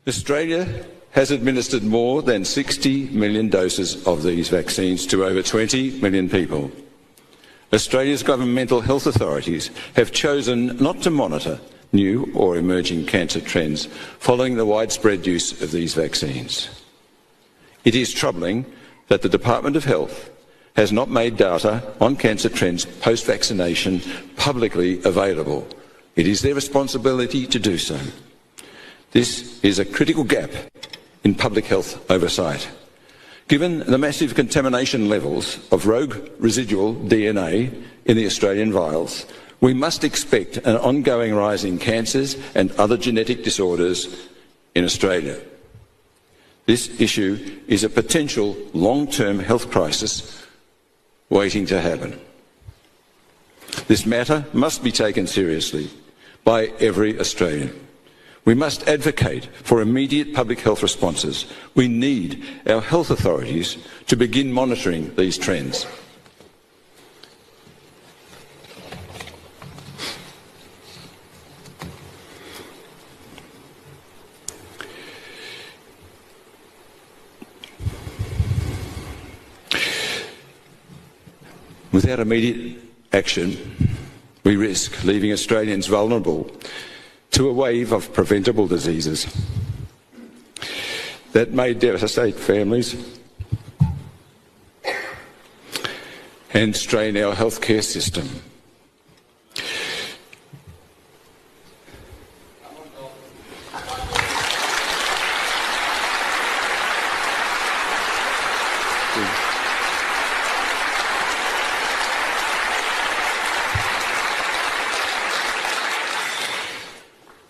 Australia has administered more than 60 million doses of these vaccines to over 20 million people. Australia's governmental health authorities have chosen not to monitor new or emerging cancer trends following the widespread use of these vaccines. It is troubling that the Department of Health has not made data on cancer trends post-vaccination publicly available. It is their responsibility to do so. This is a critical gap in public health oversight. Given the massive contamination levels of rogue residual DNA in the Australian vials, we must expect an ongoing rise in cancers and other genetic disorders in Australia. This issue is a potential long-term health crisis waiting to happen. This matter must be taken seriously by every Australian. We must advocate for immediate public health responses. We need our health authorities to begin monitoring these trends. Without immediate action, we risk leaving Australians vulnerable to a wave of preventable diseases that may devastate families and strain our healthcare system.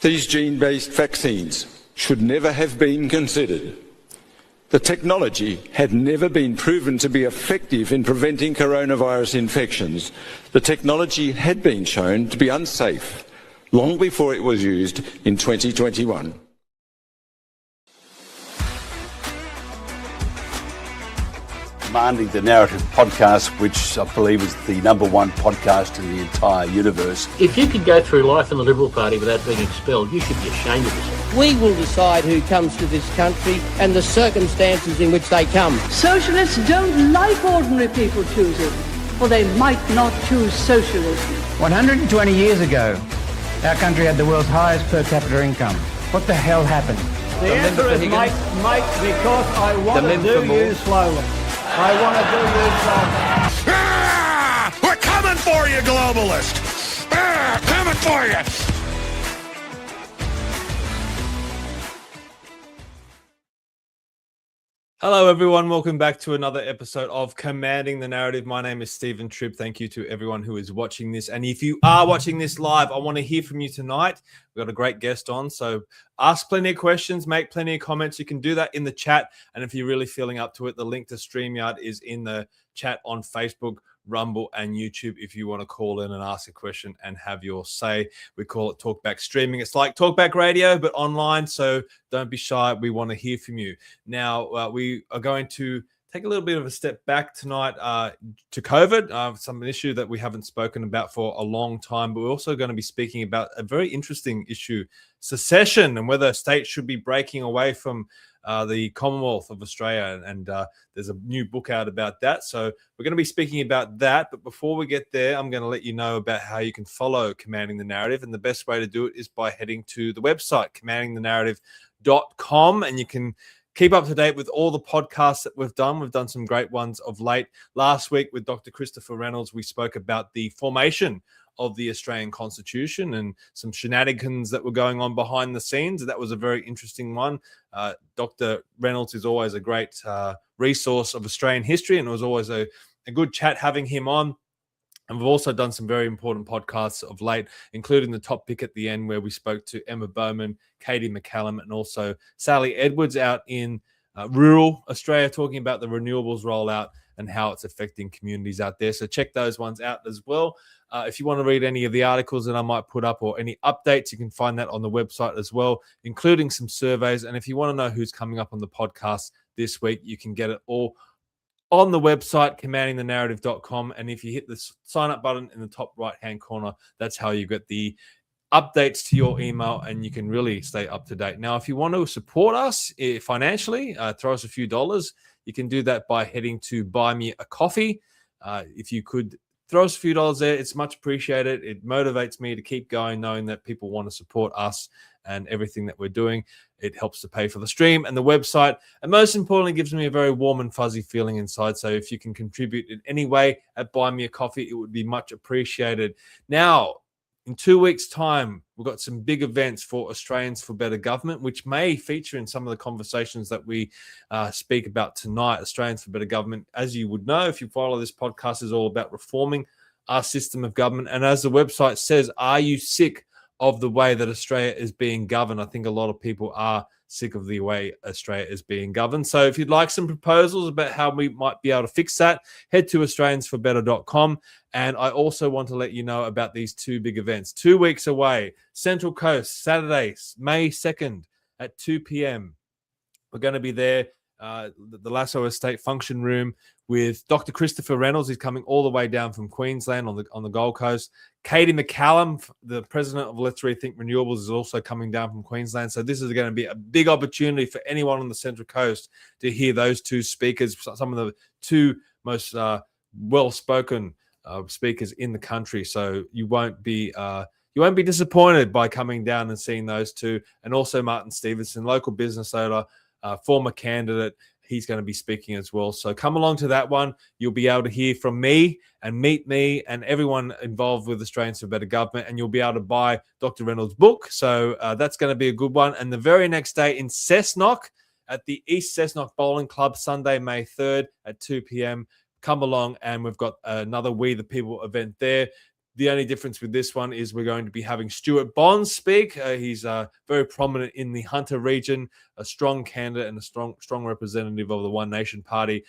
These gene-based vaccines should never have been considered. The technology had never been proven to be effective in preventing coronavirus infections. The technology had been shown to be unsafe long before it was used in 2021. Commanding the Narrative podcast, which I believe is the #1 podcast in the entire universe. If you could go through life in the Liberal Party without being expelled, you should be ashamed of yourself. We will decide who comes to this country and the circumstances in which they come. Socialists don't like ordinary people choosing, or they might not choose socialism. 120 years ago, our country had the world's highest per capita income. What the hell happened? The answer is, mate, because I want to do you slowly. I want to do you slowly. Ah! We're coming for you, globalist! Ah! Coming for you! Hello, everyone. Welcome back to another episode of Commanding the Narrative. My name is Stephen Tripp. Thank you to everyone who is watching this. And if you are watching this live, I want to hear from you tonight. We've got a great guest on, so ask plenty of questions, make plenty of comments. You can do that in the chat. And if you're really feeling up to it, the link to StreamYard is in the chat on Facebook, Rumble, and YouTube if you want to call in and ask a question and have your say. We call it Talkback Streaming. It's like Talkback Radio, but online, so don't be shy. We want to hear from you. Now, we are going to take a little bit of a step back tonight to COVID, some issue that we haven't spoken about for a long time, but we're also going to be speaking about a very interesting issue, secession, and whether states should be breaking away from the Commonwealth of Australia, and there's a new book out about that. So we're going to be speaking about that. But before we get there, I'm going to let you know about how you can follow Commanding the Narrative. And the best way to do it is by heading to the website, commandingthenarrative.com, and you can keep up to date with all the podcasts that we've done. We've done some great ones of late. Last week with Dr. Christopher Reynolds, we spoke about the formation of the Australian Constitution and some shenanigans that were going on behind the scenes. That was a very interesting one. Dr. Reynolds is always a great resource of Australian history, and it was always a good chat having him on. And we've also done some very important podcasts of late, including the top pick at the end where we spoke to Emma Bowman, Katie McCallum, and also Sally Edwards out in rural Australia, talking about the renewables rollout and how it's affecting communities out there. So check those ones out as well. If you want to read any of the articles that I might put up or any updates, you can find that on the website as well, including some surveys. And if you want to know who's coming up on the podcast this week, you can get it all on the website, commandingthenarrative.com. And if you hit the sign up button in the top right-hand corner, that's how you get the updates to your email, and you can really stay up to date. Now, if you want to support us financially, throw us a few dollars, you can do that by heading to Buy Me a Coffee. If you could throw us a few dollars there, it's much appreciated. It motivates me to keep going, knowing that people want to support us and everything that we're doing. It helps to pay for the stream and the website, and most importantly, gives me a very warm and fuzzy feeling inside. So if you can contribute in any way at Buy Me a Coffee, it would be much appreciated. Now, in 2 weeks' time, we've got some big events for Australians for Better Government, which may feature in some of the conversations that we speak about tonight. Australians for Better Government, as you would know, if you follow this podcast, is all about reforming our system of government. And as the website says, are you sick of the way that Australia is being governed? I think a lot of people are sick of the way Australia is being governed. So if you'd like some proposals about how we might be able to fix that, head to australiansforbetter.com. And I also want to let you know about these two big events. 2 weeks away, Central Coast, Saturday, May 2nd at 2 p.m. We're going to be there, the Lasso Estate Function Room, with Dr. Christopher Reynolds. He's coming all the way down from Queensland on the Gold Coast. Katie McCallum, the president of Let's Rethink Renewables, is also coming down from Queensland. So this is going to be a big opportunity for anyone on the Central Coast to hear those two speakers, some of the two most well-spoken speakers in the country. So you won't be disappointed by coming down and seeing those two. And also Martin Stevenson, local business owner, former candidate. He's going to be speaking as well. So come along to that one. You'll be able to hear from me and meet me and everyone involved with Australians for Better Government. And you'll be able to buy Dr. Reynolds' book. So that's going to be a good one. And the very next day in Cessnock at the East Cessnock Bowling Club, Sunday, May 3rd at 2 p.m. Come along, and we've got another We the People event there. The only difference with this one is we're going to be having Stuart Bonds speak. He's very prominent in the Hunter region, a strong candidate and a strong representative of the One Nation Party.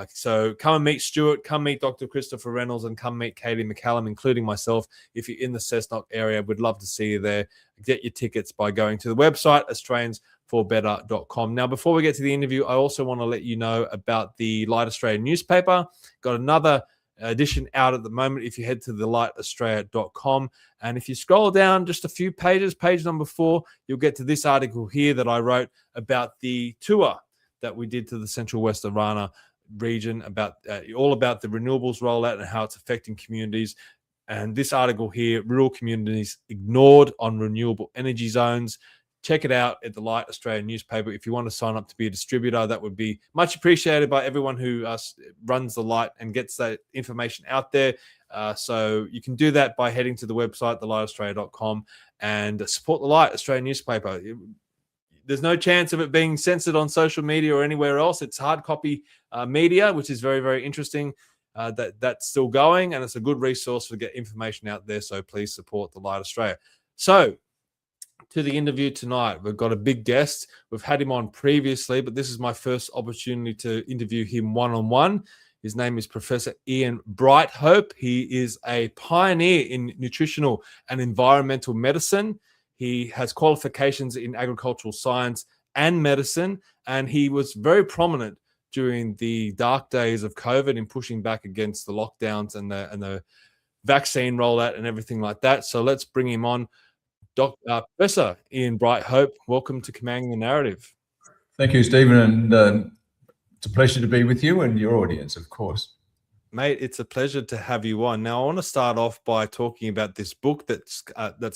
So come and meet Stuart, come meet Dr. Christopher Reynolds, and come meet Katie McCallum, including myself. If you're in the Cessnock area, we'd love to see you there. Get your tickets by going to the website, australiansforbetter.com. Now, before we get to the interview, I also want to let you know about the Light Australia newspaper. Got another edition out at the moment. If you head to thelightaustralia.com, and if you scroll down just a few pages, page number 4, you'll get to this article here that I wrote about the tour that we did to the Central West Arana region, about all about the renewables rollout and how it's affecting communities. And this article here, rural communities ignored on renewable energy zones. Check it out at the Light Australia newspaper. If you want to sign up to be a distributor, that would be much appreciated by everyone who runs the Light and gets that information out there. So you can do that by heading to the website, thelightaustralia.com, and support the Light Australia newspaper. There's no chance of it being censored on social media or anywhere else. It's hard copy media, which is very, very interesting. That's still going, and it's a good resource to get information out there. So please support the Light Australia. So, to the interview tonight, we've got a big guest. We've had him on previously, but this is my first opportunity to interview him one-on-one. His name is Professor Ian Brighthope. He is a pioneer in nutritional and environmental medicine. He has qualifications in agricultural science and medicine, and he was very prominent during the dark days of COVID in pushing back against the lockdowns and the vaccine rollout and everything like that. So let's bring him on. Professor Ian Brighthope, welcome to Commanding the Narrative. Thank you, Stephen, and it's a pleasure to be with you and your audience, of course. Mate, it's a pleasure to have you on. Now, I want to start off by talking about this book that's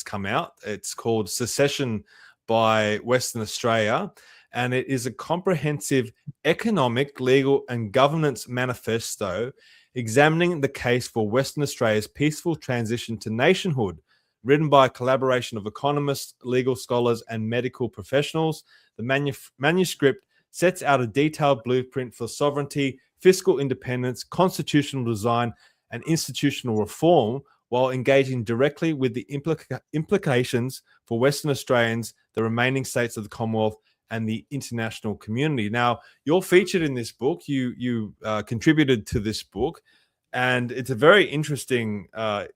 come out. It's called Secession by Western Australia, and it is a comprehensive economic, legal, and governance manifesto examining the case for Western Australia's peaceful transition to nationhood. Written by a collaboration of economists, legal scholars, and medical professionals, the manuscript sets out a detailed blueprint for sovereignty, fiscal independence, constitutional design, and institutional reform, while engaging directly with the implications for Western Australians, the remaining states of the Commonwealth, and the international community. Now, you're featured in this book. You contributed to this book. And it's a very interesting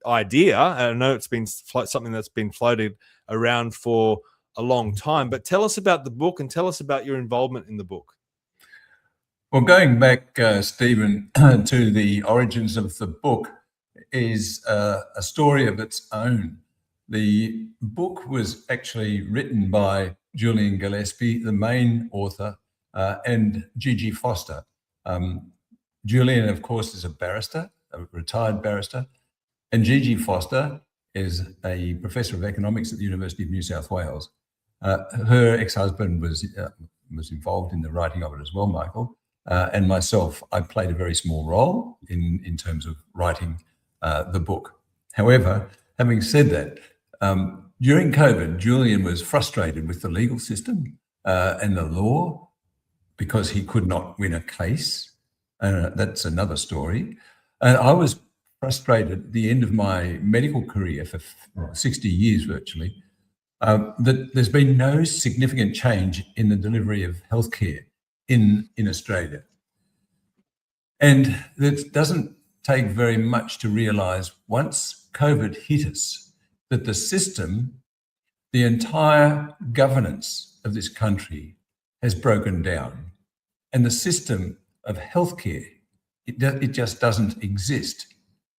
idea. I know it's been something that's been floated around for a long time, but tell us about the book and tell us about your involvement in the book. Well, going back, Stephen, to the origins of the book is a story of its own. The book was actually written by Julian Gillespie, the main author, and Gigi Foster. Julian, of course, is a barrister, a retired barrister, and Gigi Foster is a professor of economics at the University of New South Wales. Her ex-husband was involved in the writing of it as well, Michael, and myself. I played a very small role in terms of writing the book. However, having said that, during COVID, Julian was frustrated with the legal system and the law because he could not win a case. That's another story. And I was frustrated at the end of my medical career for 60 years virtually, that there's been no significant change in the delivery of healthcare in Australia. And it doesn't take very much to realise once COVID hit us that the system, the entire governance of this country has broken down. And the system of healthcare, it just doesn't exist.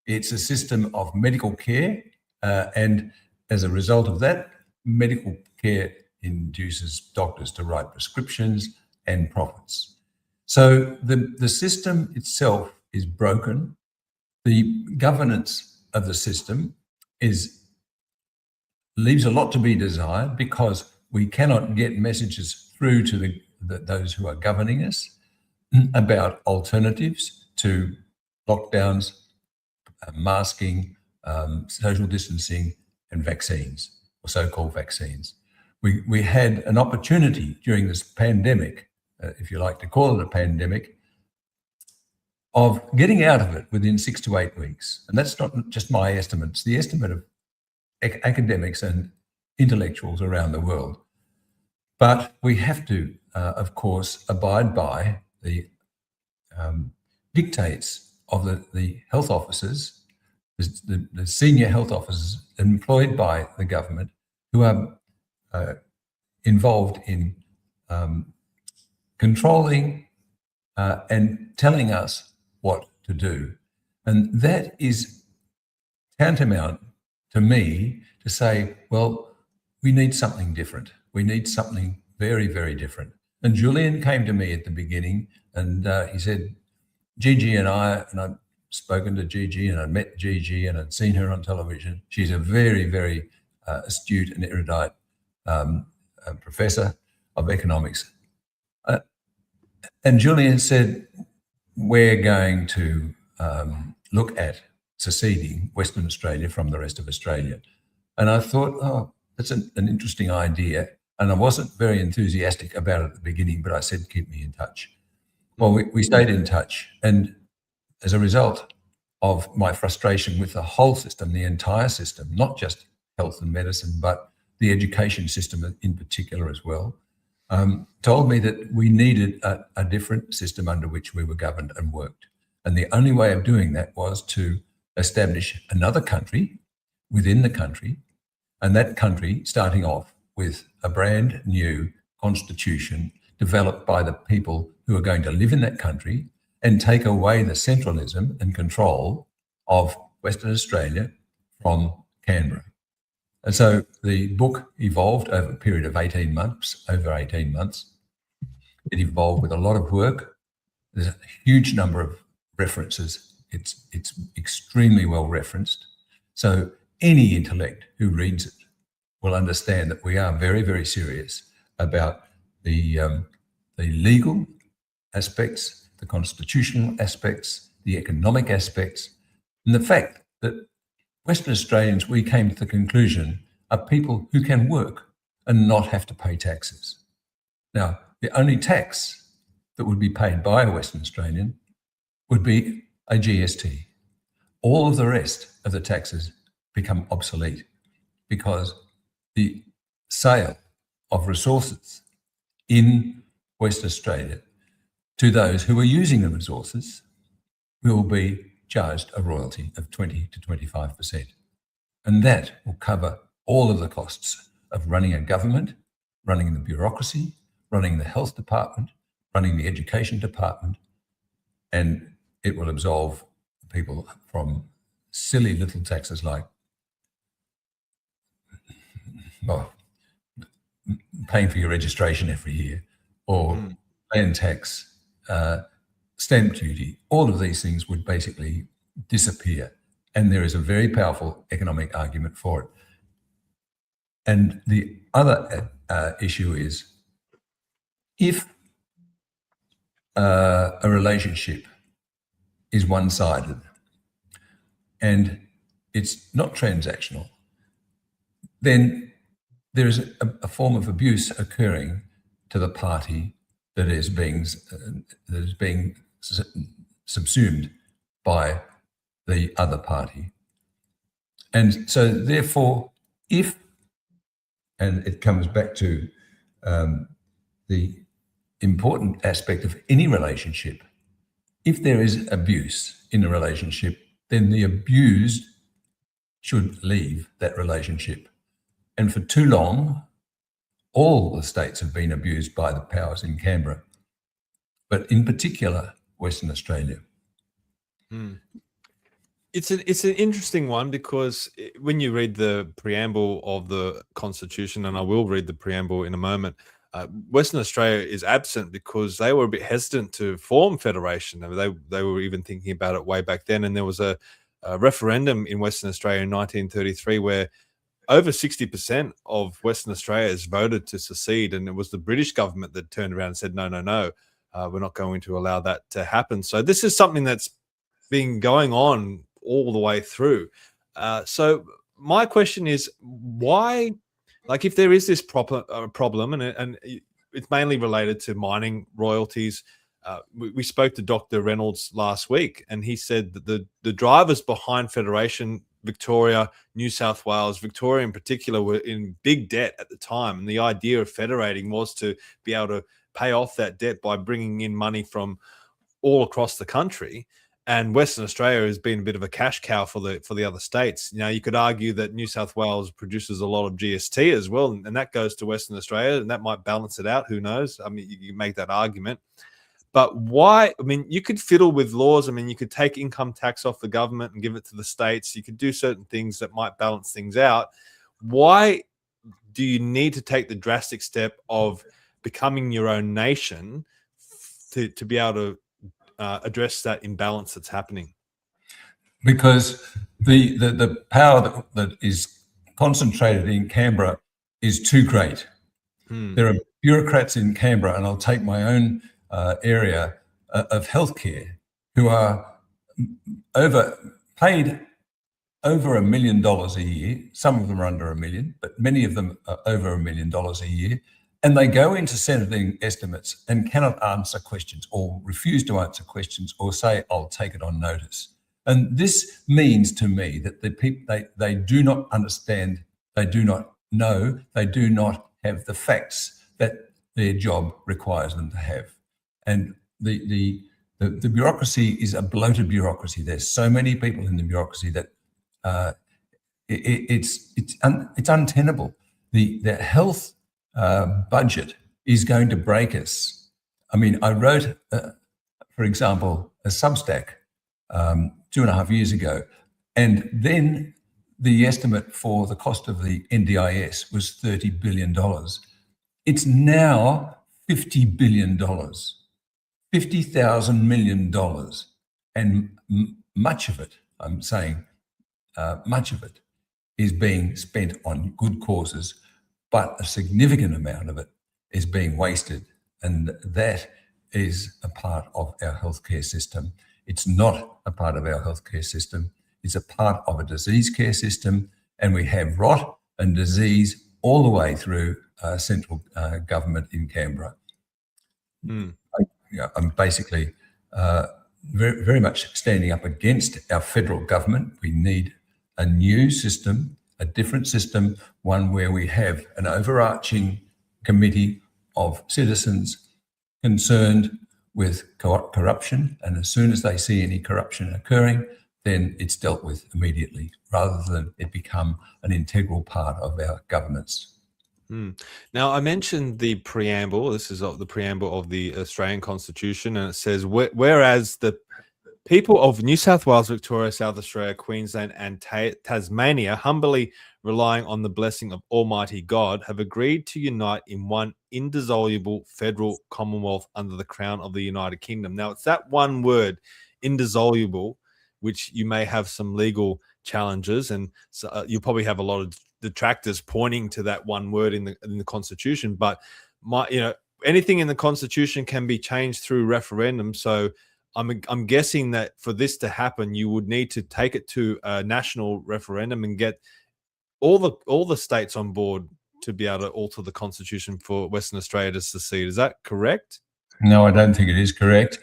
It's a system of medical care, and as a result of that, medical care induces doctors to write prescriptions and profits. So the system itself is broken. The governance of the system leaves a lot to be desired because we cannot get messages through to those who are governing us about alternatives to lockdowns, masking, social distancing, and vaccines, or so-called vaccines. We had an opportunity during this pandemic, if you like to call it a pandemic, of getting out of it within 6 to 8 weeks. And that's not just my estimate, it's the estimate of academics and intellectuals around the world. But we have to, of course, abide by the dictates of the health officers, the senior health officers employed by the government who are involved in controlling and telling us what to do. And that is tantamount to me to say, well, we need something different. We need something very, very different. And Julian came to me at the beginning and he said, Gigi and I've spoken to Gigi and I'd met Gigi and I'd seen her on television. She's a very, very astute and erudite professor of economics. And Julian said, we're going to look at seceding Western Australia from the rest of Australia. And I thought, oh, that's an interesting idea. And I wasn't very enthusiastic about it at the beginning, but I said, keep me in touch. Well, we stayed in touch. And as a result of my frustration with the whole system, the entire system, not just health and medicine, but the education system in particular as well, told me that we needed a different system under which we were governed and worked. And the only way of doing that was to establish another country within the country, and that country starting off with a brand new constitution developed by the people who are going to live in that country and take away the centralism and control of Western Australia from Canberra. And so the book evolved over a period of 18 months, over 18 months. It evolved with a lot of work. There's a huge number of references. It's extremely well referenced. So any intellect who reads it will understand that we are very, very serious about the legal aspects, the constitutional aspects, the economic aspects, and the fact that Western Australians, we came to the conclusion, are people who can work and not have to pay taxes. Now, the only tax that would be paid by a Western Australian would be a GST. All of the rest of the taxes become obsolete because the sale of resources in Western Australia to those who are using the resources will be charged a royalty of 20 to 25%. And that will cover all of the costs of running a government, running the bureaucracy, running the health department, running the education department, and it will absolve people from silly little taxes like well, paying for your registration every year, or land tax, stamp duty, all of these things would basically disappear. And there is a very powerful economic argument for it. And the other issue is, if a relationship is one-sided and it's not transactional, then there is a form of abuse occurring to the party that is being subsumed by the other party. And so therefore, if, and it comes back to the important aspect of any relationship, if there is abuse in a relationship, then the abused should leave that relationship. And for too long, all the states have been abused by the powers in Canberra, but in particular, Western Australia. It's an interesting one, because when you read the preamble of the Constitution, and I will read the preamble in a moment, Western Australia is absent because they were a bit hesitant to form federation. I mean, they were even thinking about it way back then, and there was a referendum in Western Australia in 1933 where over 60% of Western Australians voted to secede, and it was the British government that turned around and said, no, we're not going to allow that to happen. So this is something that's been going on all the way through. So my question is, why, like, if there is this problem, and it's mainly related to mining royalties, we spoke to Dr. Reynolds last week, and he said that the drivers behind Federation, Victoria, New South Wales, Victoria in particular, were in big debt at the time. And the idea of federating was to be able to pay off that debt by bringing in money from all across the country. And Western Australia has been a bit of a cash cow for the other states. You know, you could argue that New South Wales produces a lot of GST as well, and that goes to Western Australia, and that might balance it out. Who knows? I mean, you make that argument. But why? I mean, you could fiddle with laws. I mean, you could take income tax off the government and give it to the states. You could do certain things that might balance things out. Why do you need to take the drastic step of becoming your own nation to be able to address that imbalance that's happening? Because the power that is concentrated in Canberra is too great. There are bureaucrats in Canberra, and I'll take my own area of healthcare, who are paid over $1 million a year. Some of them are under $1 million, but many of them are over $1 million a year. And they go into sentencing estimates and cannot answer questions, or refuse to answer questions, or say, I'll take it on notice. And this means to me that the people, they do not understand, they do not know, they do not have the facts that their job requires them to have. And the bureaucracy is a bloated bureaucracy. There's so many people in the bureaucracy that it's untenable. The health budget is going to break us. I mean, I wrote, for example, a Substack 2.5 years ago, and then the estimate for the cost of the NDIS was $30 billion. It's now $50 billion. $50,000 million, and much of it, I'm saying, much of it is being spent on good causes, but a significant amount of it is being wasted, and that is a part of our healthcare system. It's not a part of our healthcare system. It's a part of a disease care system, and we have rot and disease all the way through central government in Canberra. I'm basically very, very much standing up against our federal government. We need a new system, a different system, one where we have an overarching committee of citizens concerned with corruption, and as soon as they see any corruption occurring, then it's dealt with immediately, rather than it become an integral part of our governance. Now, I mentioned the preamble. This is the preamble of the Australian Constitution, and it says, whereas the People of New South Wales, Victoria, South Australia, Queensland, and Tasmania, humbly relying on the blessing of Almighty God, have agreed to unite in one indissoluble federal commonwealth under the crown of the United Kingdom. Now, it's that one word, indissoluble, which you may have some legal challenges, and so, you'll probably have a lot of detractors pointing to that one word in the Constitution. But anything in the Constitution can be changed through referendum. So I'm guessing that for this to happen, you would need to take it to a national referendum and get all the states on board to be able to alter the Constitution for Western Australia to secede. Is that correct? No, I don't think it is correct.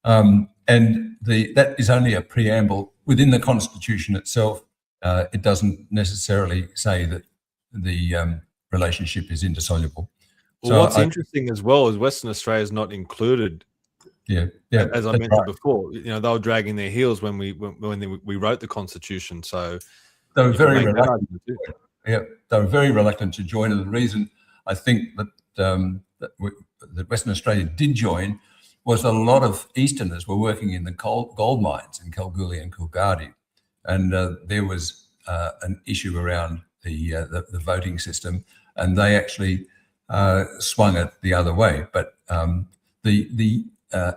And that is only a preamble within the Constitution itself. It doesn't necessarily say that the relationship is indissoluble. Well, so what's interesting as well is Western Australia is not included. Yeah, as I mentioned before, they were dragging their heels when we wrote the Constitution. So they were very reluctant. They were very reluctant to join, and the reason I think that Western Australia did join was a lot of Easterners were working in the gold mines in Kalgoorlie and Coolgardie, and there was an issue around the voting system, and they actually swung it the other way. But the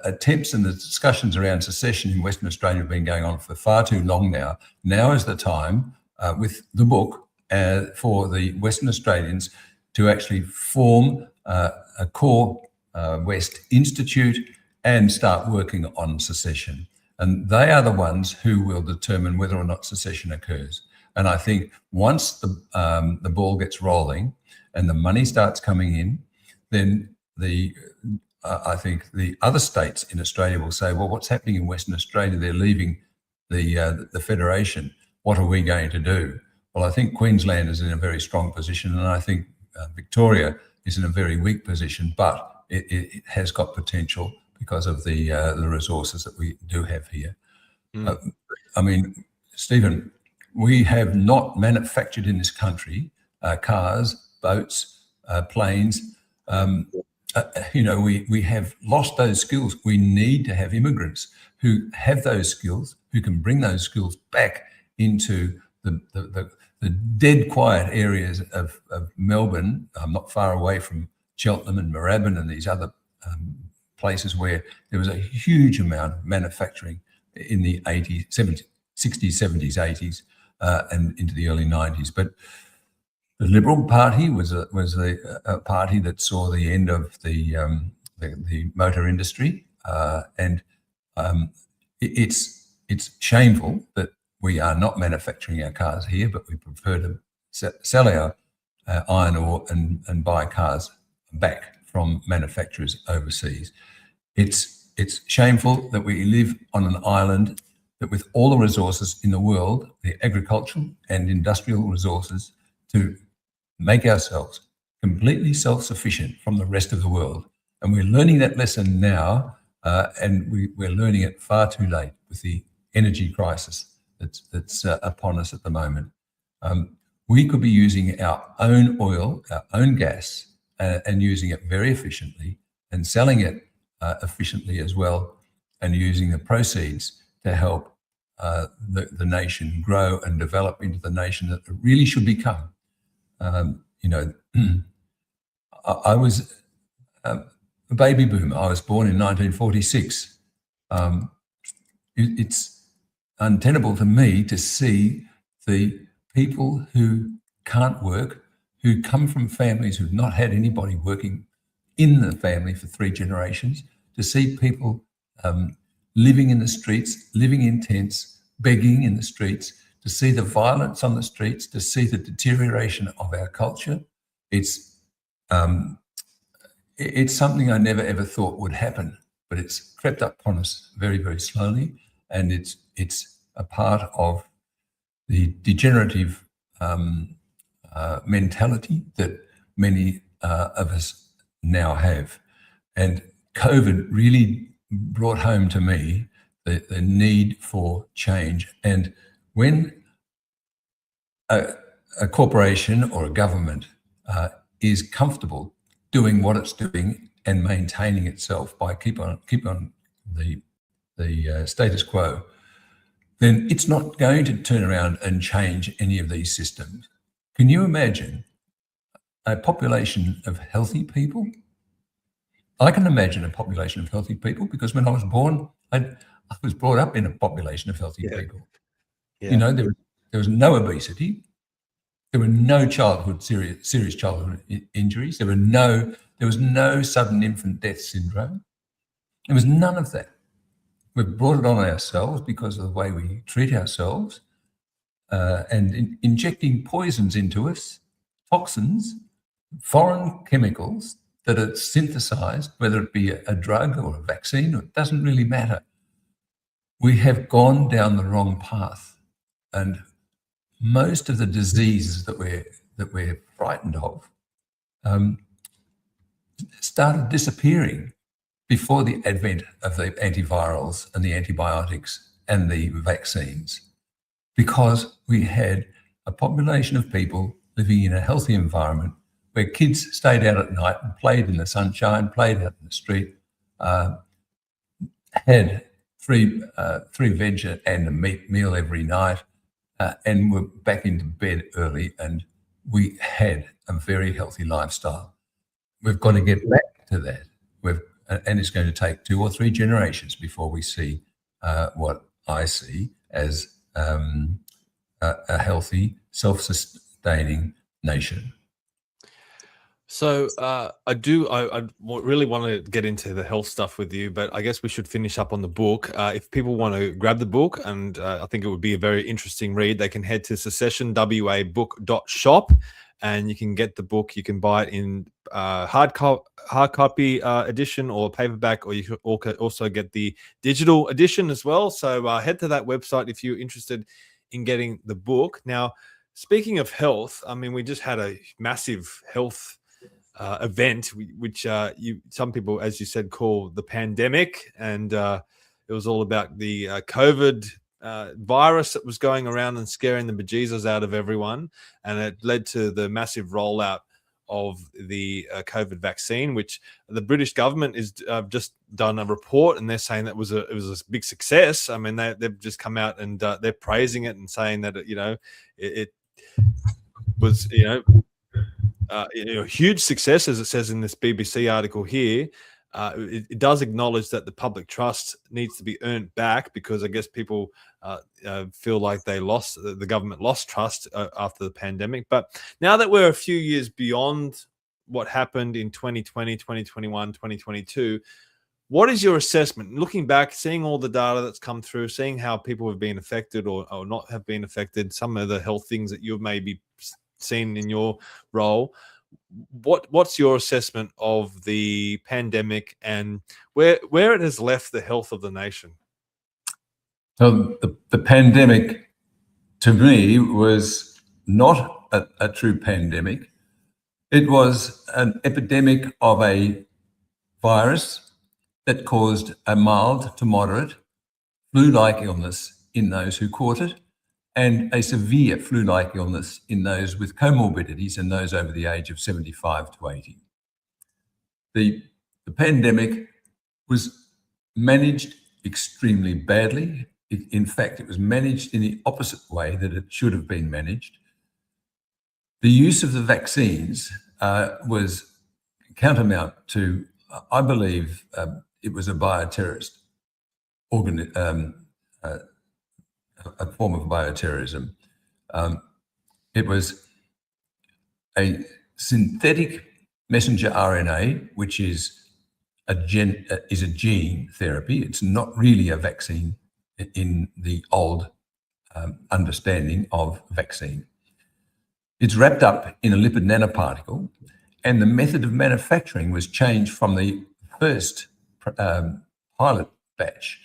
attempts and the discussions around secession in Western Australia have been going on for far too long now. Now is the time with the book for the Western Australians to actually form a core West Institute and start working on secession. And they are the ones who will determine whether or not secession occurs. And I think once the ball gets rolling and the money starts coming in, then I think the other states in Australia will say, well, what's happening in Western Australia? They're leaving the Federation. What are we going to do? Well, I think Queensland is in a very strong position, and I think Victoria is in a very weak position, but it has got potential because of the resources that we do have here. I mean, Stephen, we have not manufactured in this country cars, boats, planes. We have lost those skills. We need to have immigrants who have those skills, who can bring those skills back into the dead quiet areas of Melbourne, not far away from Cheltenham and Moorabbin and these other places where there was a huge amount of manufacturing in the 80s, 70s, 60s, 70s, 80s, and into the early 90s. But the Liberal Party was a party that saw the end of the motor industry, and it's shameful that we are not manufacturing our cars here, but we prefer to sell our iron ore and buy cars back from manufacturers overseas. It's shameful that we live on an island that, with all the resources in the world, the agricultural and industrial resources, to make ourselves completely self-sufficient from the rest of the world. And we're learning that lesson now, and we're learning it far too late with the energy crisis that's upon us at the moment. We could be using our own oil, our own gas, and using it very efficiently and selling it efficiently as well, and using the proceeds to help the nation grow and develop into the nation that it really should become. I was a baby boomer. I was born in 1946. It's untenable to me to see the people who can't work, who come from families who've not had anybody working in the family for 3 generations, to see people living in the streets, living in tents, begging in the streets, to see the violence on the streets, to see the deterioration of our culture. It's something I never ever thought would happen, but it's crept up on us very, very slowly, and it's a part of the degenerative mentality that many of us now have. And COVID really brought home to me the need for change. And when a corporation or a government is comfortable doing what it's doing and maintaining itself by keep on the the status quo, then it's not going to turn around and change any of these systems. Can you imagine a population of healthy people? I can imagine a population of healthy people because when I was born, I was brought up in a population of healthy people. Yeah. You know, there was no obesity. There were no serious childhood injuries. There was no sudden infant death syndrome. There was none of that. We've brought it on ourselves because of the way we treat ourselves and injecting poisons into us, toxins, foreign chemicals that are synthesized, whether it be a drug or a vaccine, it doesn't really matter. We have gone down the wrong path, and most of the diseases that we're frightened of started disappearing before the advent of the antivirals and the antibiotics and the vaccines, because we had a population of people living in a healthy environment where kids stayed out at night and played in the sunshine, played out in the street, had three veg and a meat meal every night, and were back into bed early, and we had a very healthy lifestyle. We've got to get back to that. And it's going to take 2 or 3 generations before we see what I see as a healthy, self-sustaining nation. So I really want to get into the health stuff with you, but I guess we should finish up on the book. If people want to grab the book, and I think it would be a very interesting read, they can head to secessionwabook.shop and you can get the book. You can buy it in hard copy edition or paperback, or you can also get the digital edition as well. So head to that website if you're interested in getting the book. Now, speaking of health, I mean, we just had a massive health event, which some people, as you said, call the pandemic, and it was all about the COVID virus that was going around and scaring the bejesus out of everyone, and it led to the massive rollout of the COVID vaccine, which the British government is just done a report, and they're saying that it was a big success. I mean, they've just come out and they're praising it and saying that it was a huge success, as it says in this BBC article here. It does acknowledge that the public trust needs to be earned back, because I guess people feel like the government lost trust after the pandemic. But now that we're a few years beyond what happened in 2020, 2021, 2022, what is your assessment? Looking back, seeing all the data that's come through, seeing how people have been affected or not have been affected, some of the health things that you've maybe seen in your role, what's your assessment of the pandemic and where it has left the health of the nation? So the pandemic, to me, was not a true pandemic. It was an epidemic of a virus that caused a mild to moderate flu-like illness in those who caught it, and a severe flu-like illness in those with comorbidities and those over the age of 75 to 80. The pandemic was managed extremely badly. In fact, it was managed in the opposite way that it should have been managed. The use of the vaccines was tantamount to, I believe, it was a bioterrorist a form of bioterrorism. It was a synthetic messenger RNA, which is a gene therapy. It's not really a vaccine in the old understanding of vaccine. It's wrapped up in a lipid nanoparticle, and the method of manufacturing was changed from the first pilot batch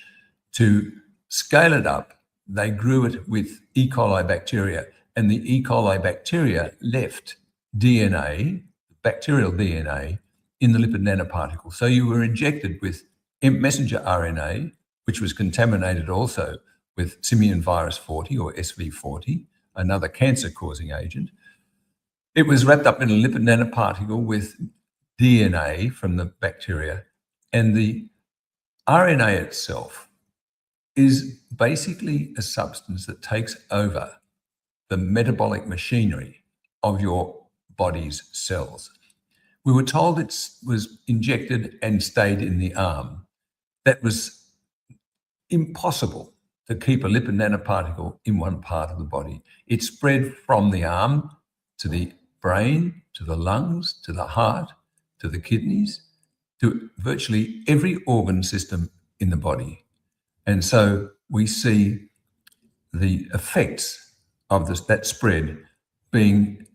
to scale it up. They grew it with E. coli bacteria, and the E. coli bacteria left DNA, bacterial DNA, in the lipid nanoparticle. So you were injected with messenger RNA, which was contaminated also with simian virus 40 or SV40, another cancer-causing agent. It was wrapped up in a lipid nanoparticle with DNA from the bacteria, and the RNA itself is basically a substance that takes over the metabolic machinery of your body's cells. We were told it was injected and stayed in the arm. That was impossible to keep a lipid nanoparticle in one part of the body. It spread from the arm to the brain, to the lungs, to the heart, to the kidneys, to virtually every organ system in the body. And so we see the effects of that spread being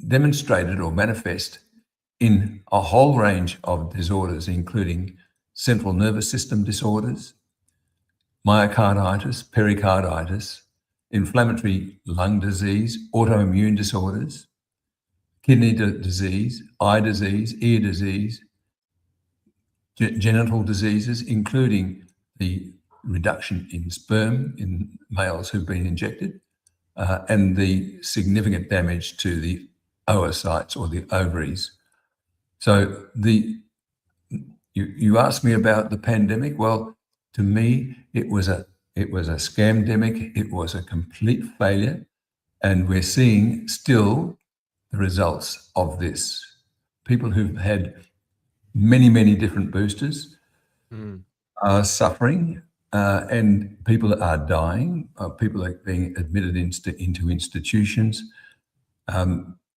demonstrated or manifest in a whole range of disorders, including central nervous system disorders, myocarditis, pericarditis, inflammatory lung disease, autoimmune disorders, kidney disease, eye disease, ear disease, genital diseases, including the reduction in sperm in males who've been injected, and the significant damage to the oocytes or the ovaries. So you asked me about the pandemic. Well, to me, it was a scamdemic. It was a complete failure, and we're seeing still the results of this. People who've had many, many different boosters are suffering, and people are dying. People are being admitted into institutions.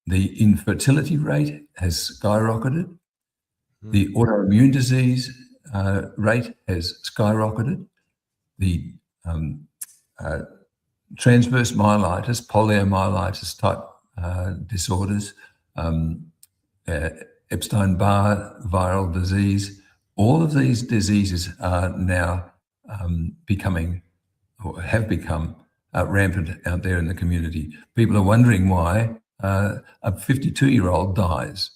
The infertility rate has skyrocketed. The autoimmune disease rate has skyrocketed. The transverse myelitis, poliomyelitis type disorders, Epstein-Barr viral disease, all of these diseases are now becoming or have become rampant out there in the community. People are wondering why a 52-year-old dies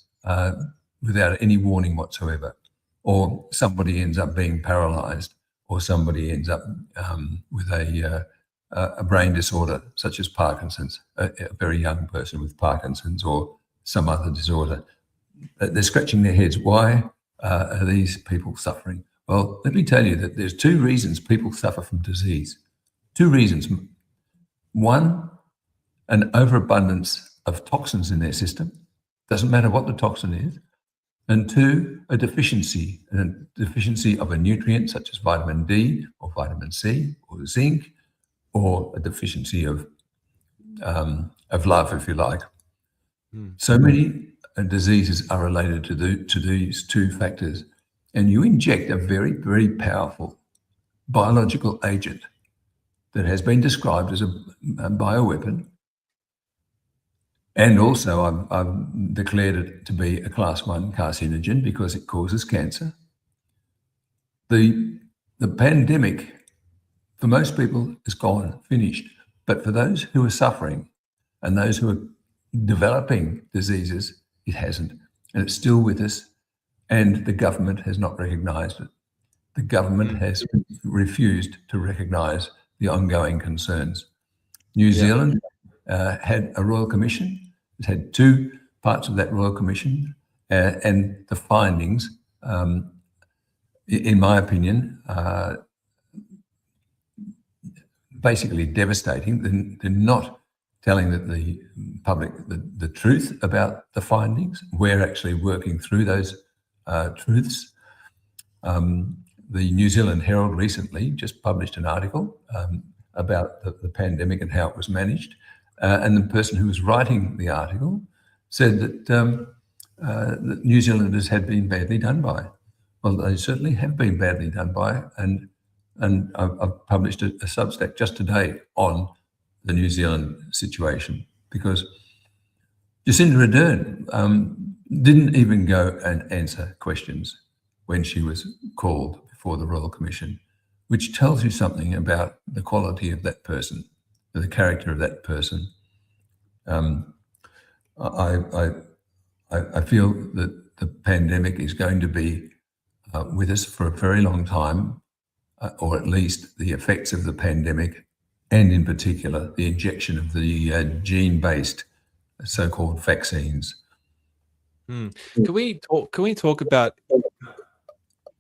without any warning whatsoever, or somebody ends up being paralyzed, or somebody ends up with a brain disorder such as Parkinson's, a very young person with Parkinson's or some other disorder. They're scratching their heads. Why are these people suffering? Well, let me tell you that there's two reasons people suffer from disease. Two reasons. One, an overabundance of toxins in their system. Doesn't matter what the toxin is. And two, a deficiency of a nutrient such as vitamin D or vitamin C or zinc, or a deficiency of love, if you like. So many diseases are related to these two factors. And you inject a very, very powerful biological agent that has been described as a bioweapon. And also I've declared it to be a class 1 carcinogen because it causes cancer. The pandemic, for most people, is gone, finished. But for those who are suffering and those who are developing diseases, it hasn't. And it's still with us. And the government has not recognised it. The government has refused to recognise the ongoing concerns. New Zealand had a Royal Commission. It had two parts of that Royal Commission, and the findings, in my opinion, are basically devastating. They're not telling the public the truth about the findings. We're actually working through those truths. The New Zealand Herald recently just published an article about the pandemic and how it was managed. And the person who was writing the article said that New Zealanders had been badly done by. Well, they certainly have been badly done by. And I've published a Substack just today on the New Zealand situation, because Jacinda Ardern didn't even go and answer questions when she was called before the Royal Commission, which tells you something about the quality of that person, the character of that person. I feel that the pandemic is going to be with us for a very long time, or at least the effects of the pandemic, and in particular the injection of the gene-based so-called vaccines. Can we talk about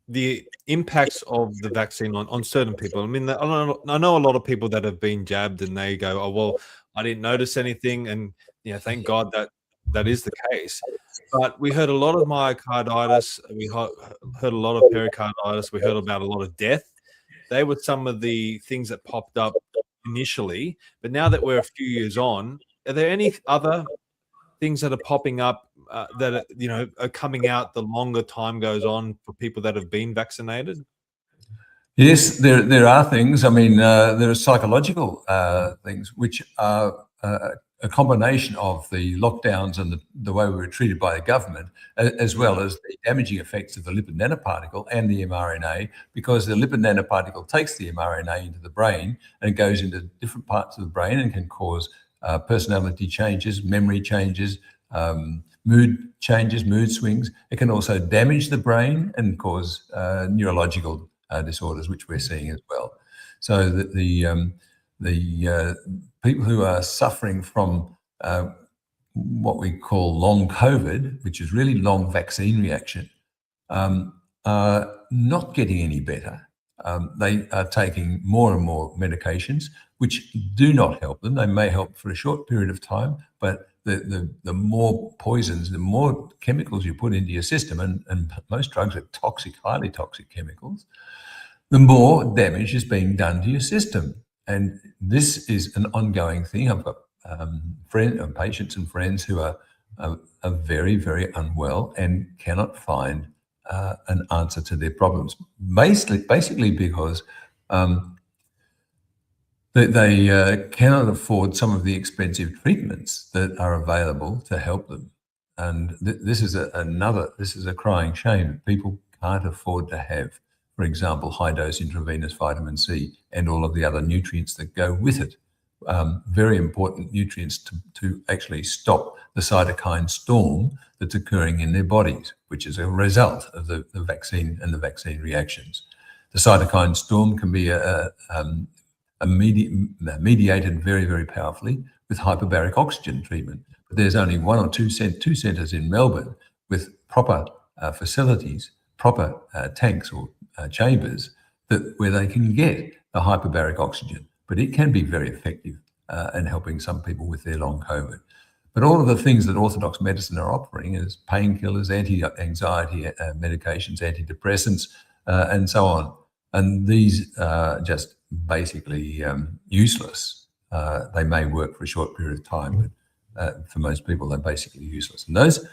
the impacts of the vaccine on certain people. I mean, I know a lot of people that have been jabbed and they go, oh, well, I didn't notice anything. And, thank God that is the case. But we heard a lot of myocarditis. We heard a lot of pericarditis. We heard about a lot of death. They were some of the things that popped up initially. But now that we're a few years on, are there any other things that are popping up that are coming out the longer time goes on for people that have been vaccinated? Yes, there are things. I mean, there are psychological things which are a combination of the lockdowns and the way we were treated by the government, as well as the damaging effects of the lipid nanoparticle and the mRNA, because the lipid nanoparticle takes the mRNA into the brain and it goes into different parts of the brain and can cause personality changes, memory changes, mood changes, mood swings. It can also damage the brain and cause neurological disorders, which we're seeing as well. So that the people who are suffering from what we call long COVID, which is really long vaccine reaction, are not getting any better. They are taking more and more medications, which do not help them. They may help for a short period of time, but the more poisons, the more chemicals you put into your system, and most drugs are toxic, highly toxic chemicals, the more damage is being done to your system. And this is an ongoing thing. I've got patients and friends who are very, very unwell and cannot find an answer to their problems, basically because they cannot afford some of the expensive treatments that are available to help them. And this is a crying shame that people can't afford to have, for example, high-dose intravenous vitamin C and all of the other nutrients that go with it. Very important nutrients to actually stop the cytokine storm that's occurring in their bodies, which is a result of the vaccine and the vaccine reactions. The cytokine storm can be mediated very, very powerfully with hyperbaric oxygen treatment. But there's only one or two centres in Melbourne with proper facilities, proper tanks or chambers where they can get the hyperbaric oxygen. But it can be very effective in helping some people with their long COVID. But all of the things that orthodox medicine are offering is painkillers, anti-anxiety medications, antidepressants, and so on. And these are just basically useless. They may work for a short period of time, but for most people, they're basically useless. And those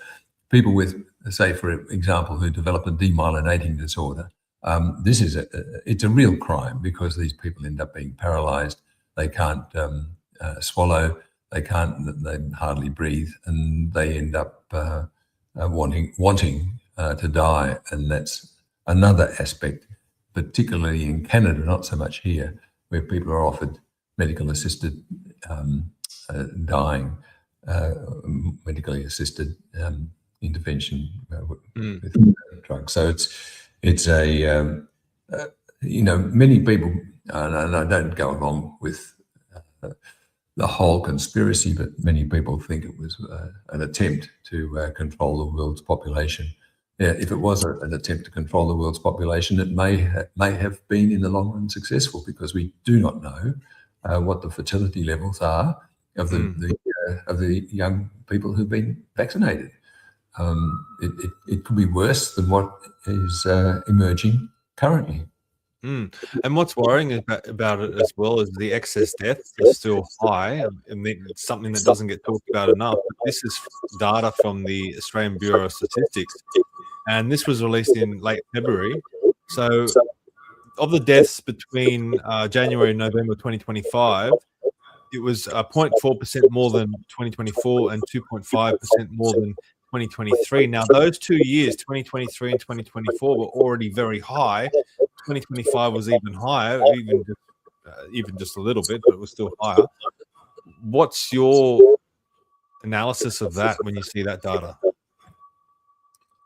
people with, say, for example, who develop a demyelinating disorder, it's a real crime, because these people end up being paralyzed. They can't swallow. They hardly breathe, and they end up wanting to die. And that's another aspect, particularly in Canada, not so much here, where people are offered medical assisted dying, medically assisted intervention with drugs. So it's many people, and I don't go along with the whole conspiracy, but many people think it was an attempt to control the world's population. If it was an attempt to control the world's population, it may have been in the long run successful, because we do not know what the fertility levels are of the young people who've been vaccinated. It could be worse than what is emerging currently. And what's worrying about it as well is the excess death is still high, and it's something that doesn't get talked about enough. This is data from the Australian Bureau of Statistics, and this was released in late February. So of the deaths between January and November 2025, it was 0.4% more than 2024 and 2.5% more than 2023. Now, those 2 years, 2023 and 2024, were already very high. 2025 was even higher, even just a little bit, but it was still higher. What's your analysis of that when you see that data?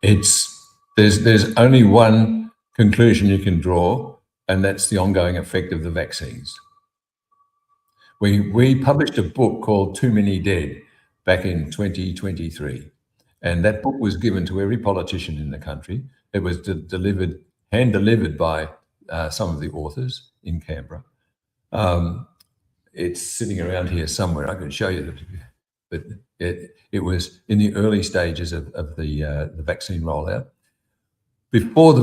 There's only one conclusion you can draw, and that's the ongoing effect of the vaccines. We published a book called Too Many Dead back in 2023, and that book was given to every politician in the country. It was delivered hand-delivered by some of the authors in Canberra. It's sitting around here somewhere. I can show you, but it was in the early stages of the vaccine rollout. Before the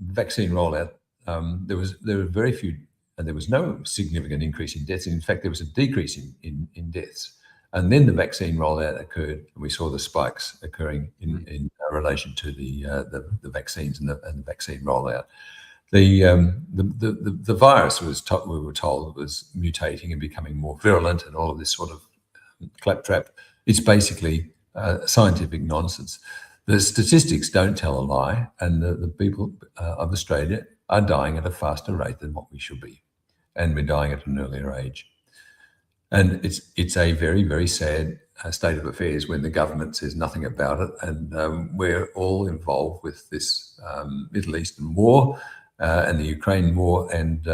vaccine rollout, there were very few, and there was no significant increase in deaths. In fact, there was a decrease in deaths. And then the vaccine rollout occurred, and we saw the spikes occurring in relation to the vaccines and the vaccine rollout. The virus we were told was mutating and becoming more virulent, and all of this sort of claptrap. It's basically scientific nonsense. The statistics don't tell a lie, and the people of Australia are dying at a faster rate than what we should be, and we're dying at an earlier age. And it's a very, very sad state of affairs when the government says nothing about it, and we're all involved with this Middle Eastern war and the Ukraine war, and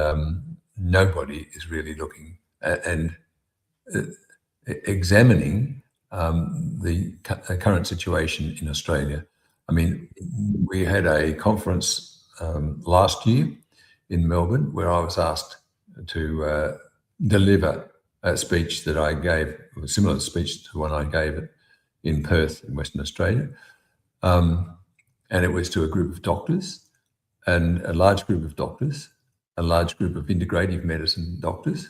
nobody is really looking and examining the current situation in Australia. I mean, we had a conference last year in Melbourne where I was asked to deliver a speech that I gave, a similar speech to one I gave in Perth in Western Australia. And it was to a group of doctors, and a large group of doctors, a large group of integrative medicine doctors,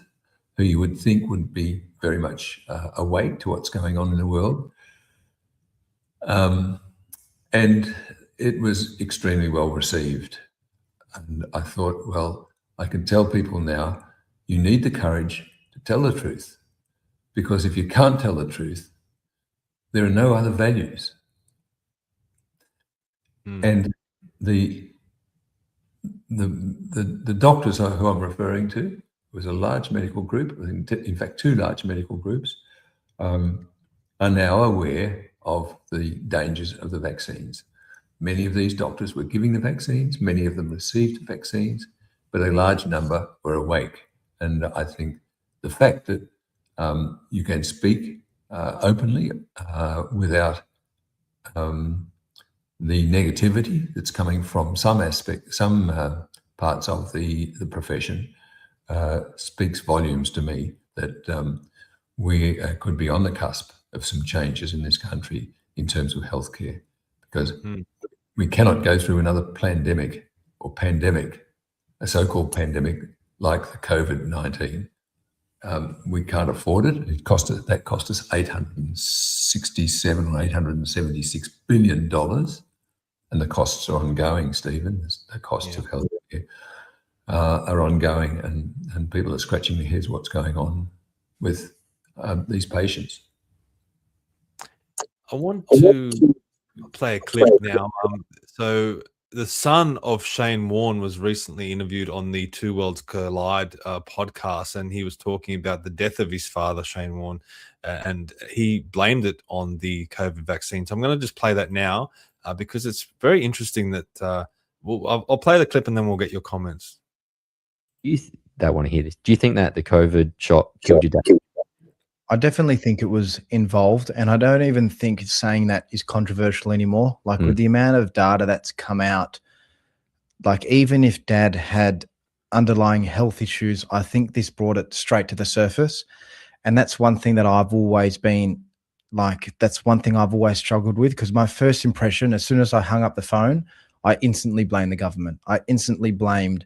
who you would think would be very much awake to what's going on in the world. And it was extremely well received. And I thought, well, I can tell people now, you need the courage to tell the truth, because if you can't tell the truth, there are no other values. And the doctors who I'm referring to was a large medical group, in fact, two large medical groups, are now aware of the dangers of the vaccines. Many of these doctors were giving the vaccines, many of them received the vaccines, but a large number were awake. And I think the fact that you can speak openly without the negativity that's coming from some parts of the profession speaks volumes to me that we could be on the cusp of some changes in this country in terms of healthcare, because we cannot go through another pandemic, a so-called pandemic like the COVID-19. We can't afford it. That cost us $867 or $876 billion, and the costs are ongoing, Stephen. The costs of healthcare are ongoing, and people are scratching their heads what's going on with these patients. I want to play a clip now. So the son of Shane Warne was recently interviewed on the Two Worlds Collide podcast, and he was talking about the death of his father, Shane Warne, and he blamed it on the COVID vaccine. So I'm going to just play that now because it's very interesting that I'll play the clip and then we'll get your comments. You don't want to hear this. Do you think that the COVID shot killed your dad? I definitely think it was involved, and I don't even think saying that is controversial anymore. Like with the amount of data that's come out, like even if Dad had underlying health issues, I think this brought it straight to the surface. And that's one thing that I've always been like, that's one thing I've always struggled with, because my first impression, as soon as I hung up the phone, I instantly blamed the government. I instantly blamed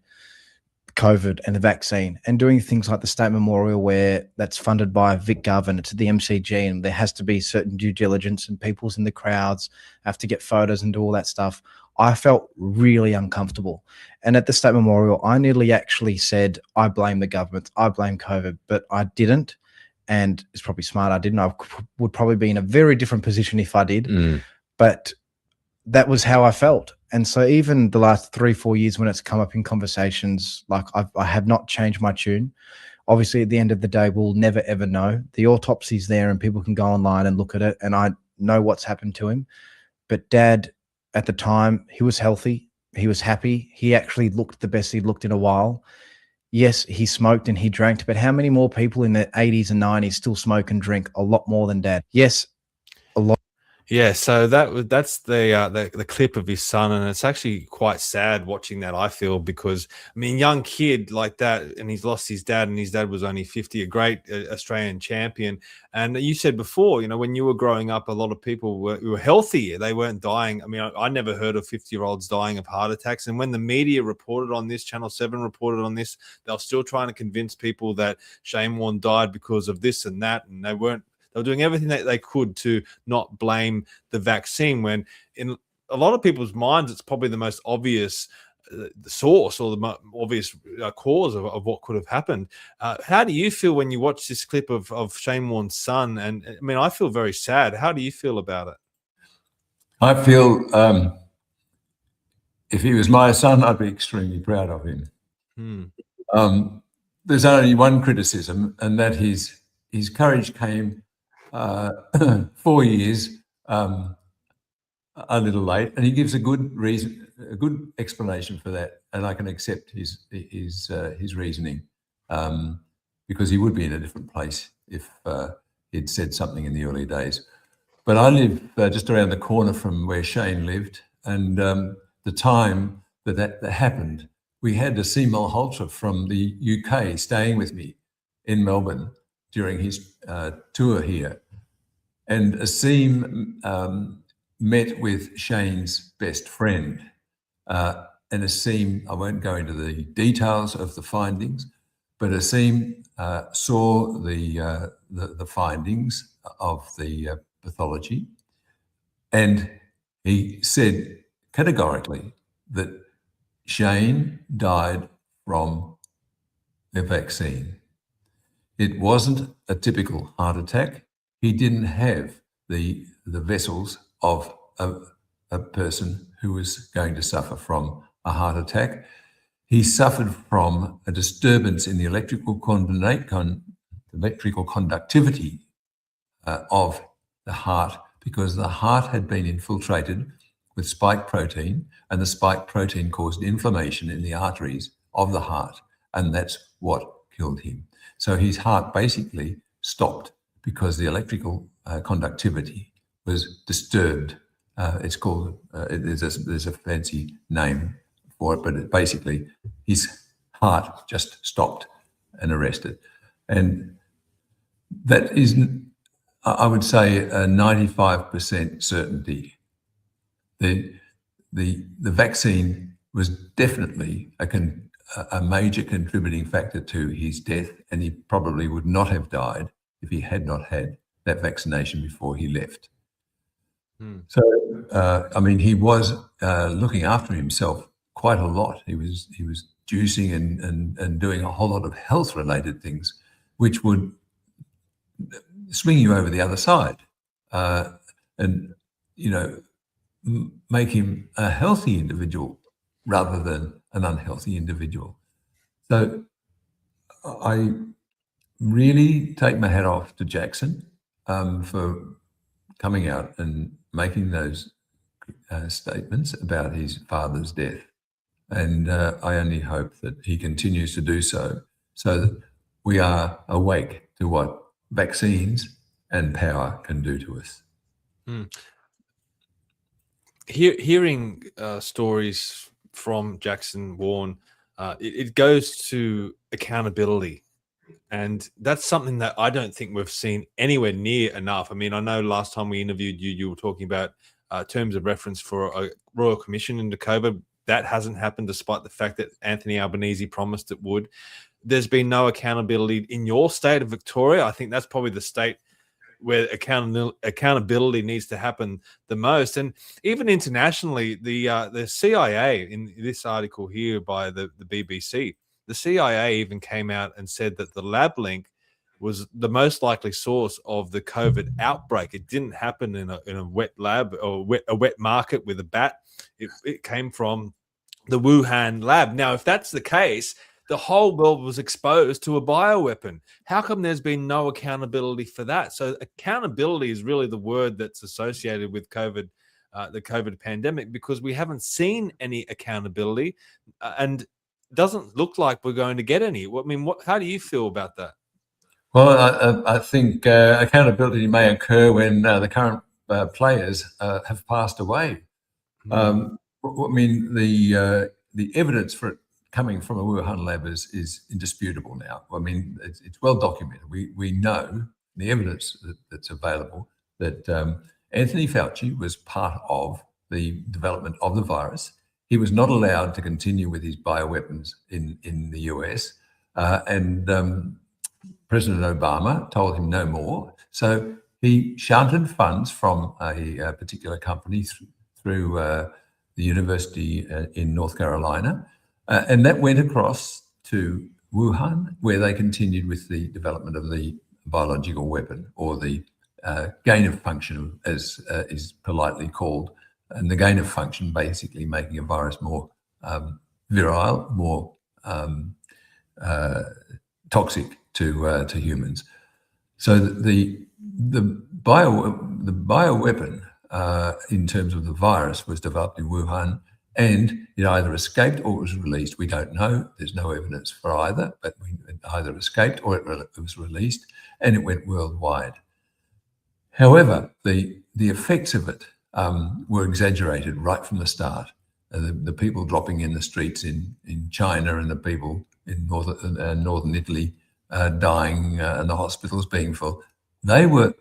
COVID and the vaccine, and doing things like the State Memorial, where that's funded by VicGov and it's the MCG, and there has to be certain due diligence and people's in the crowds have to get photos and do all that stuff. I felt really uncomfortable. And at the State Memorial, I nearly actually said, I blame the government, I blame COVID, but I didn't. And it's probably smart I didn't. I would probably be in a very different position if I did. But that was how I felt. And so even the last 3-4 years when it's come up in conversations, like I have not changed my tune. Obviously, at the end of the day, we'll never, ever know. The autopsy's there and people can go online and look at it, and I know what's happened to him. But Dad, at the time, he was healthy. He was happy. He actually looked the best he'd looked in a while. Yes, he smoked and he drank, but how many more people in the 80s and 90s still smoke and drink? A lot more than Dad. Yes, a lot. Yeah, so that's the clip of his son, and it's actually quite sad watching that. I feel, because I mean, young kid like that, and he's lost his dad, and his dad was only 50, a great Australian champion. And you said before, when you were growing up, a lot of people were healthy; they weren't dying. I mean, I never heard of 50-year-olds dying of heart attacks. And when the media reported on this, Channel 7 reported on this, they were still trying to convince people that Shane Warne died because of this and that, and they weren't. They were doing everything that they could to not blame the vaccine, when in a lot of people's minds, it's probably the most obvious source, or the obvious cause of what could have happened. How do you feel when you watch this clip of Shane Warne's son? And I mean, I feel very sad. How do you feel about it? I feel if he was my son, I'd be extremely proud of him. There's only one criticism, and that his courage came 4 years a little late, and he gives a good reason, a good explanation for that, and I can accept his reasoning, because he would be in a different place if he'd said something in the early days. But I live just around the corner from where Shane lived, and the time that happened, we had Asim Malhotra from the UK staying with me in Melbourne during his tour here. And Asim met with Shane's best friend. And Asim, I won't go into the details of the findings, but Asim saw the findings of the pathology, and he said categorically that Shane died from the vaccine. It wasn't a typical heart attack. He didn't have the vessels of a person who was going to suffer from a heart attack. He suffered from a disturbance in the electrical conductivity of the heart, because the heart had been infiltrated with spike protein, and the spike protein caused inflammation in the arteries of the heart, and that's what killed him. So his heart basically stopped because the electrical conductivity was disturbed. It's called, there's a fancy name for it, but basically his heart just stopped and arrested. And that is, I would say, a 95% certainty. The vaccine was definitely a major contributing factor to his death, and he probably would not have died if he had not had that vaccination before he left. So, I mean, he was looking after himself quite a lot. He was juicing and doing a whole lot of health-related things, which would swing you over the other side, and make him a healthy individual rather than an unhealthy individual. So I really take my hat off to Jackson for coming out and making those statements about his father's death. And I only hope that he continues to do so that we are awake to what vaccines and power can do to us. Hearing stories from Jackson Warne, it goes to accountability. And that's something that I don't think we've seen anywhere near enough. I mean, I know last time we interviewed you, you were talking about terms of reference for a Royal Commission into COVID. That hasn't happened, despite the fact that Anthony Albanese promised it would. There's been no accountability in your state of Victoria. I think that's probably the state where accountability needs to happen the most. And even internationally, the CIA, in this article here by the BBC, the CIA even came out and said that the lab link was the most likely source of the COVID outbreak. It didn't happen in a wet lab or a wet market with a bat. It came from the Wuhan lab. Now, if that's the case, the whole world was exposed to a bioweapon. How come there's been no accountability for that? So accountability is really the word that's associated with COVID, the COVID pandemic, because we haven't seen any accountability, and doesn't look like we're going to get any. I mean, how do you feel about that? Well, I think accountability may occur when the current players have passed away. I mean, the evidence for it coming from a Wuhan lab is indisputable now. I mean, it's well documented. We know the evidence that's available that Anthony Fauci was part of the development of the virus. He was not allowed to continue with his bioweapons in the US, and President Obama told him no more. So he shunted funds from a particular company through the university in North Carolina, and that went across to Wuhan, where they continued with the development of the biological weapon, or the gain of function, as is politely called. And the gain of function basically making a virus more virile, more toxic to humans. So the bioweapon in terms of the virus was developed in Wuhan, and it either escaped or it was released. We don't know. There's no evidence for either, but it either escaped or it was released, and it went worldwide. However, the effects of it were exaggerated right from the start. The people dropping in the streets in China, and the people in northern Italy dying, and the hospitals being full, they were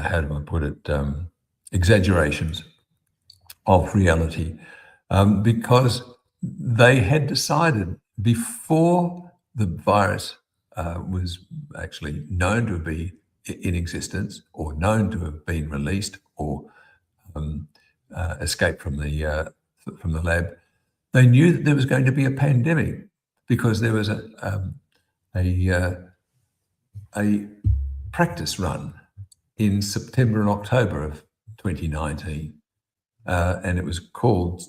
how do I put it? Exaggerations of reality, because they had decided before the virus was actually known to be in existence, or known to have been released, or escaped from the lab. They knew that there was going to be a pandemic, because there was a practice run in September and October of 2019, and it was called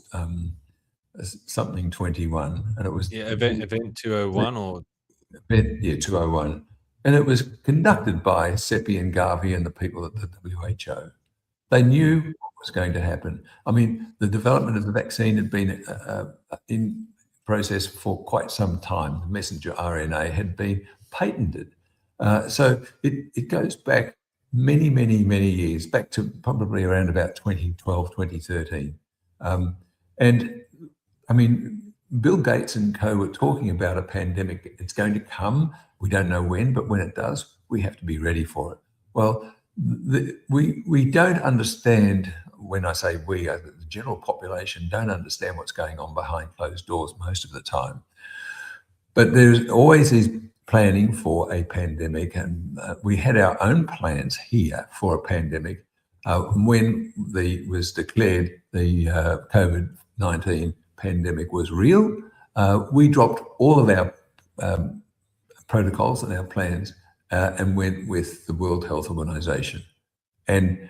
something 21, and it was event 201 or event 201, and it was conducted by Seppi and Garvey and the people at the WHO. They knew what was going to happen. I mean, the development of the vaccine had been in process for quite some time. The messenger RNA had been patented, so it goes back many years, back to probably around about 2012, 2013. And I mean, Bill Gates and co were talking about a pandemic. It's going to come. We don't know when, but when it does, we have to be ready for it. Well, we don't understand, when I say we, the general population don't understand what's going on behind closed doors most of the time. But there's always these planning for a pandemic, and we had our own plans here for a pandemic when was declared the COVID-19 pandemic was real. We dropped all of our protocols and our plans and went with the World Health Organization. And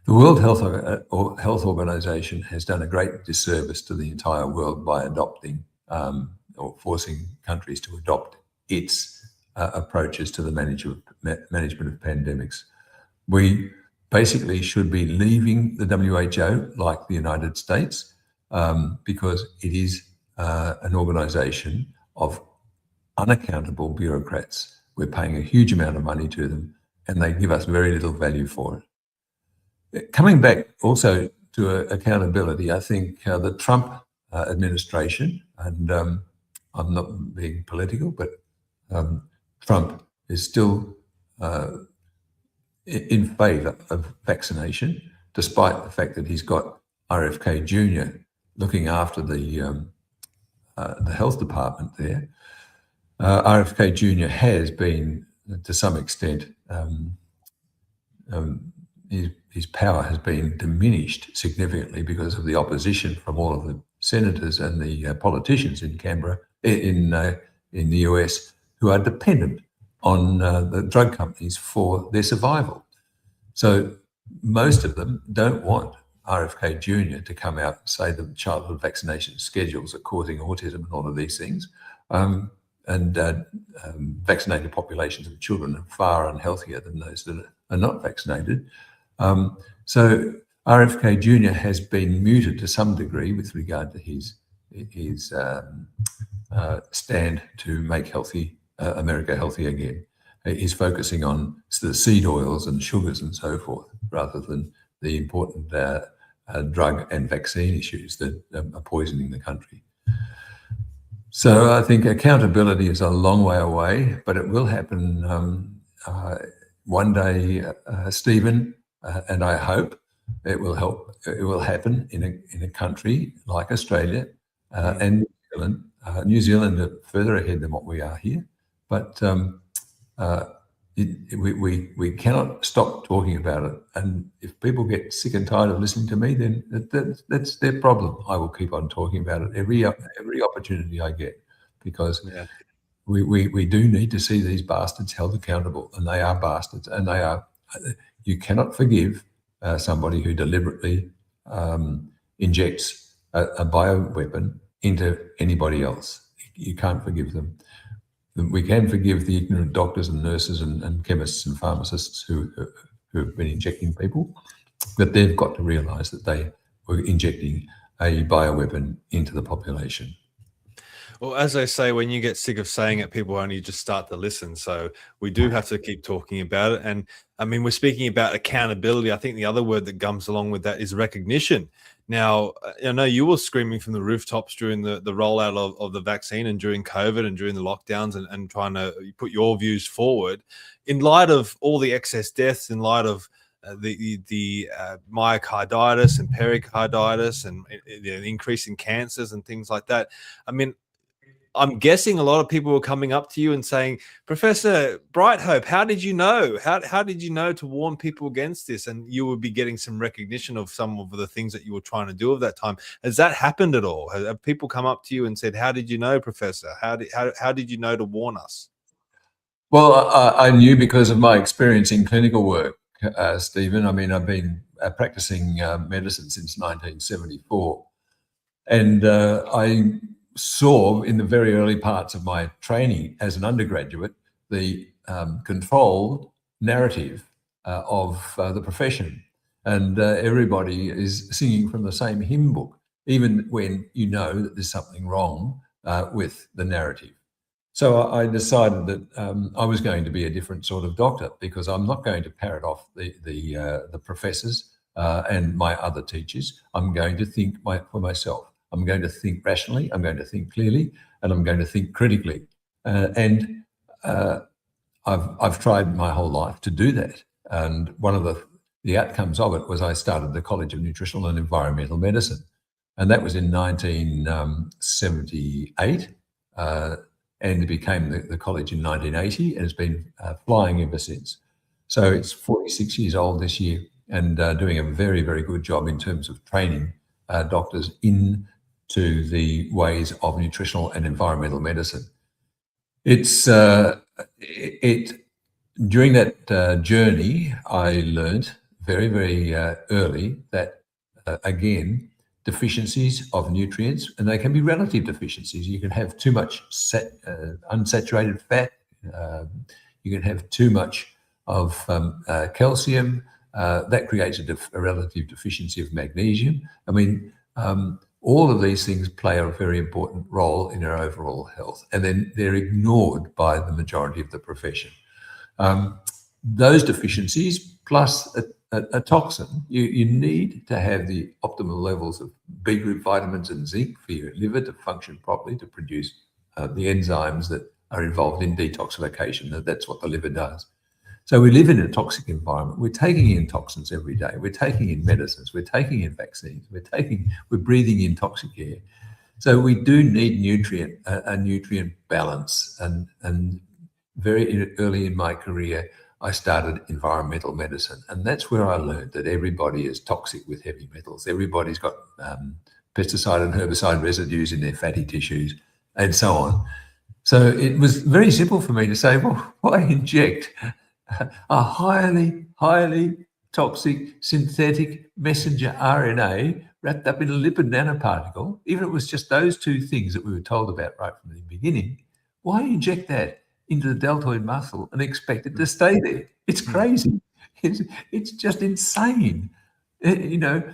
the World Health Organization has done a great disservice to the entire world by adopting or forcing countries to adopt its approaches to the management of pandemics. We basically should be leaving the WHO, like the United States, because it is an organization of unaccountable bureaucrats. We're paying a huge amount of money to them, and they give us very little value for it. Coming back also to accountability, I think the Trump administration, and I'm not being political, but Trump is still in favor of vaccination, despite the fact that he's got RFK Jr. looking after the health department there. RFK Jr. has been, to some extent, his power has been diminished significantly because of the opposition from all of the senators and the politicians in Canberra, in the US, who are dependent on the drug companies for their survival. So most of them don't want RFK Jr. to come out and say the childhood vaccination schedules are causing autism and all of these things. Vaccinated populations of children are far unhealthier than those that are not vaccinated. So RFK Jr. has been muted to some degree with regard to his stand to make healthy America Healthy Again. He's focusing on the seed oils and sugars and so forth, rather than the important drug and vaccine issues that are poisoning the country. So I think accountability is a long way away, but it will happen one day, Stephen, and I hope it will help. It will happen in a country like Australia and New Zealand. New Zealand are further ahead than what we are here, but we cannot stop talking about it. And if people get sick and tired of listening to me, then that's their problem. I will keep on talking about it every opportunity I get, because we do need to see these bastards held accountable, and they are bastards, and they are. You cannot forgive somebody who deliberately injects a bioweapon into anybody else. You can't forgive them. We can forgive the ignorant doctors and nurses and chemists and pharmacists who have been injecting people, but they've got to realise that they were injecting a bioweapon into the population. Well, as they say, when you get sick of saying it, people only just start to listen. So we do have to keep talking about it. And I mean, we're speaking about accountability. I think the other word that comes along with that is recognition. Now, I know you were screaming from the rooftops during the rollout of the vaccine and during COVID and during the lockdowns and trying to put your views forward. In light of all the excess deaths, in light of the myocarditis and pericarditis and the increase in cancers and things like that, I mean, I'm guessing a lot of people were coming up to you and saying, Professor Brighthope, how did you know? How did you know to warn people against this? And you would be getting some recognition of some of the things that you were trying to do at that time. Has that happened at all? Have people come up to you and said, how did you know, Professor? How did you know to warn us? Well, I knew because of my experience in clinical work, Stephen. I mean, I've been practicing medicine since 1974. And I saw in the very early parts of my training as an undergraduate the controlled narrative of the profession, and everybody is singing from the same hymn book, even when you know that there's something wrong with the narrative. So I decided that I was going to be a different sort of doctor, because I'm not going to parrot off the professors and my other teachers. I'm going to think for myself. I'm going to think rationally, I'm going to think clearly, and I'm going to think critically. And I've tried my whole life to do that. And one of the outcomes of it was I started the College of Nutritional and Environmental Medicine. And that was in 1978, and it became the college in 1980, and it's been flying ever since. So it's 46 years old this year, and doing a very, very good job in terms of training doctors into the ways of nutritional and environmental medicine. It's during that journey, I learned very, very early that again, deficiencies of nutrients, and they can be relative deficiencies. You can have too much unsaturated fat. You can have too much of calcium. That creates a relative deficiency of magnesium. I mean, all of these things play a very important role in our overall health, and then they're ignored by the majority of the profession. Those deficiencies plus a toxin, you need to have the optimal levels of B group vitamins and zinc for your liver to function properly, to produce the enzymes that are involved in detoxification. That's what the liver does. So we live in a toxic environment. We're taking in toxins every day. We're taking in medicines. We're taking in vaccines. We're breathing in toxic air. So we do need a nutrient balance. And very early in my career, I started environmental medicine, and that's where I learned that everybody is toxic with heavy metals. Everybody's got pesticide and herbicide residues in their fatty tissues, and so on. So it was very simple for me to say, well, why inject a highly, highly toxic synthetic messenger RNA wrapped up in a lipid nanoparticle? Even if it was just those two things that we were told about right from the beginning, why inject that into the deltoid muscle and expect it to stay there? It's crazy. It's just insane. It's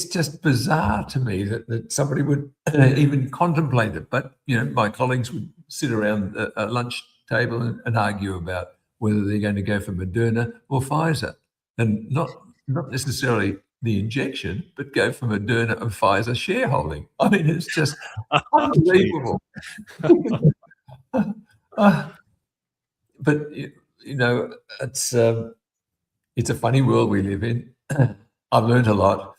just bizarre to me that somebody would even contemplate it. But, my colleagues would sit around a lunch table and argue about whether they're going to go for Moderna or Pfizer, and not necessarily the injection, but go for Moderna and Pfizer shareholding. I mean, it's just unbelievable. But it's a funny world we live in. I've learned a lot,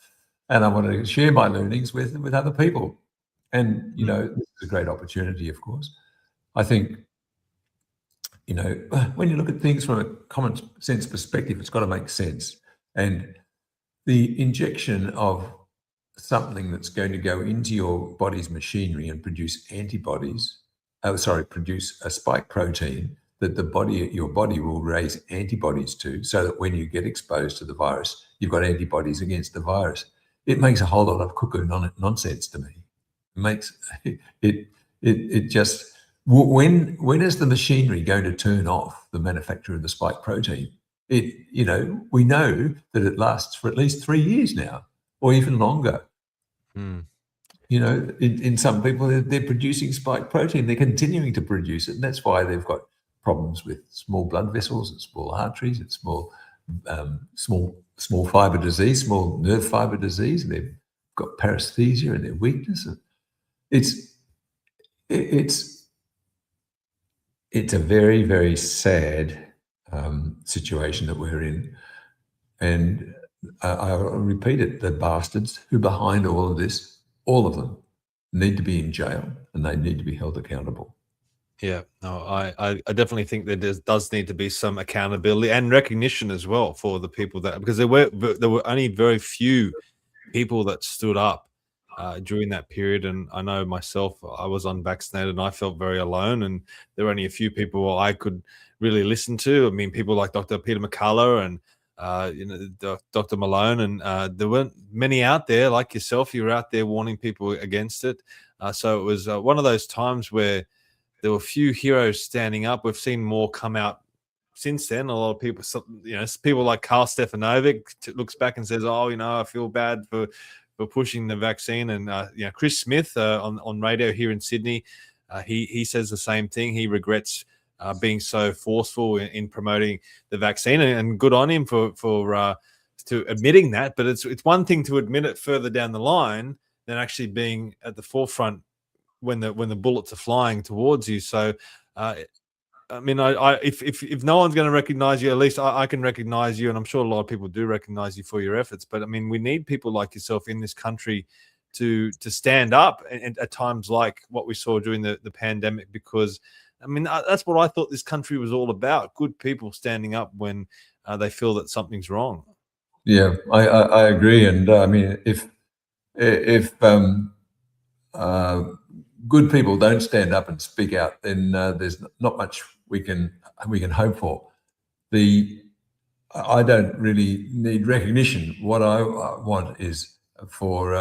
and I want to share my learnings with other people. And this is a great opportunity, of course. I think when you look at things from a common sense perspective, it's got to make sense. And the injection of something that's going to go into your body's machinery and produce produce a spike protein that your body will raise antibodies to, so that when you get exposed to the virus, you've got antibodies against the virus. It makes a whole lot of cuckoo nonsense to me. It makes it just, when is the machinery going to turn off the manufacture of the spike protein? We know that it lasts for at least 3 years now, or even longer. In some people, they're producing spike protein. They're continuing to produce it, and that's why they've got problems with small blood vessels and small arteries and small fiber disease, small nerve fiber disease. And they've got paresthesia and their weakness. It's a very, very sad situation that we're in. And I'll repeat it, the bastards who are behind all of this, all of them, need to be in jail, and they need to be held accountable. Yeah, no, I definitely think that there does need to be some accountability and recognition as well for the people because there were only very few people that stood up during that period. And I know myself, I was unvaccinated and I felt very alone, and there were only a few people I could really listen to. I mean, people like Dr. Peter McCullough and Dr. Malone, and there weren't many out there like yourself. You were out there warning people against it. So it was one of those times where there were few heroes standing up. We've seen more come out since then. A lot of people, people like Karl Stefanovic looks back and says, "Oh, I feel bad for pushing the vaccine." And Chris Smith on radio here in Sydney, he says the same thing. He regrets being so forceful in promoting the vaccine, and good on him for to admitting that. But it's one thing to admit it further down the line than actually being at the forefront when the bullets are flying towards you. So, I mean, if no one's going to recognize you, at least I can recognize you, and I'm sure a lot of people do recognize you for your efforts. But I mean, we need people like yourself in this country to stand up at times like what we saw during the pandemic, because I mean, that's what I thought this country was all about: good people standing up when they feel that something's wrong. Yeah, I agree, and I mean, if good people don't stand up and speak out, then there's not much we can hope for. I don't really need recognition. What I want is for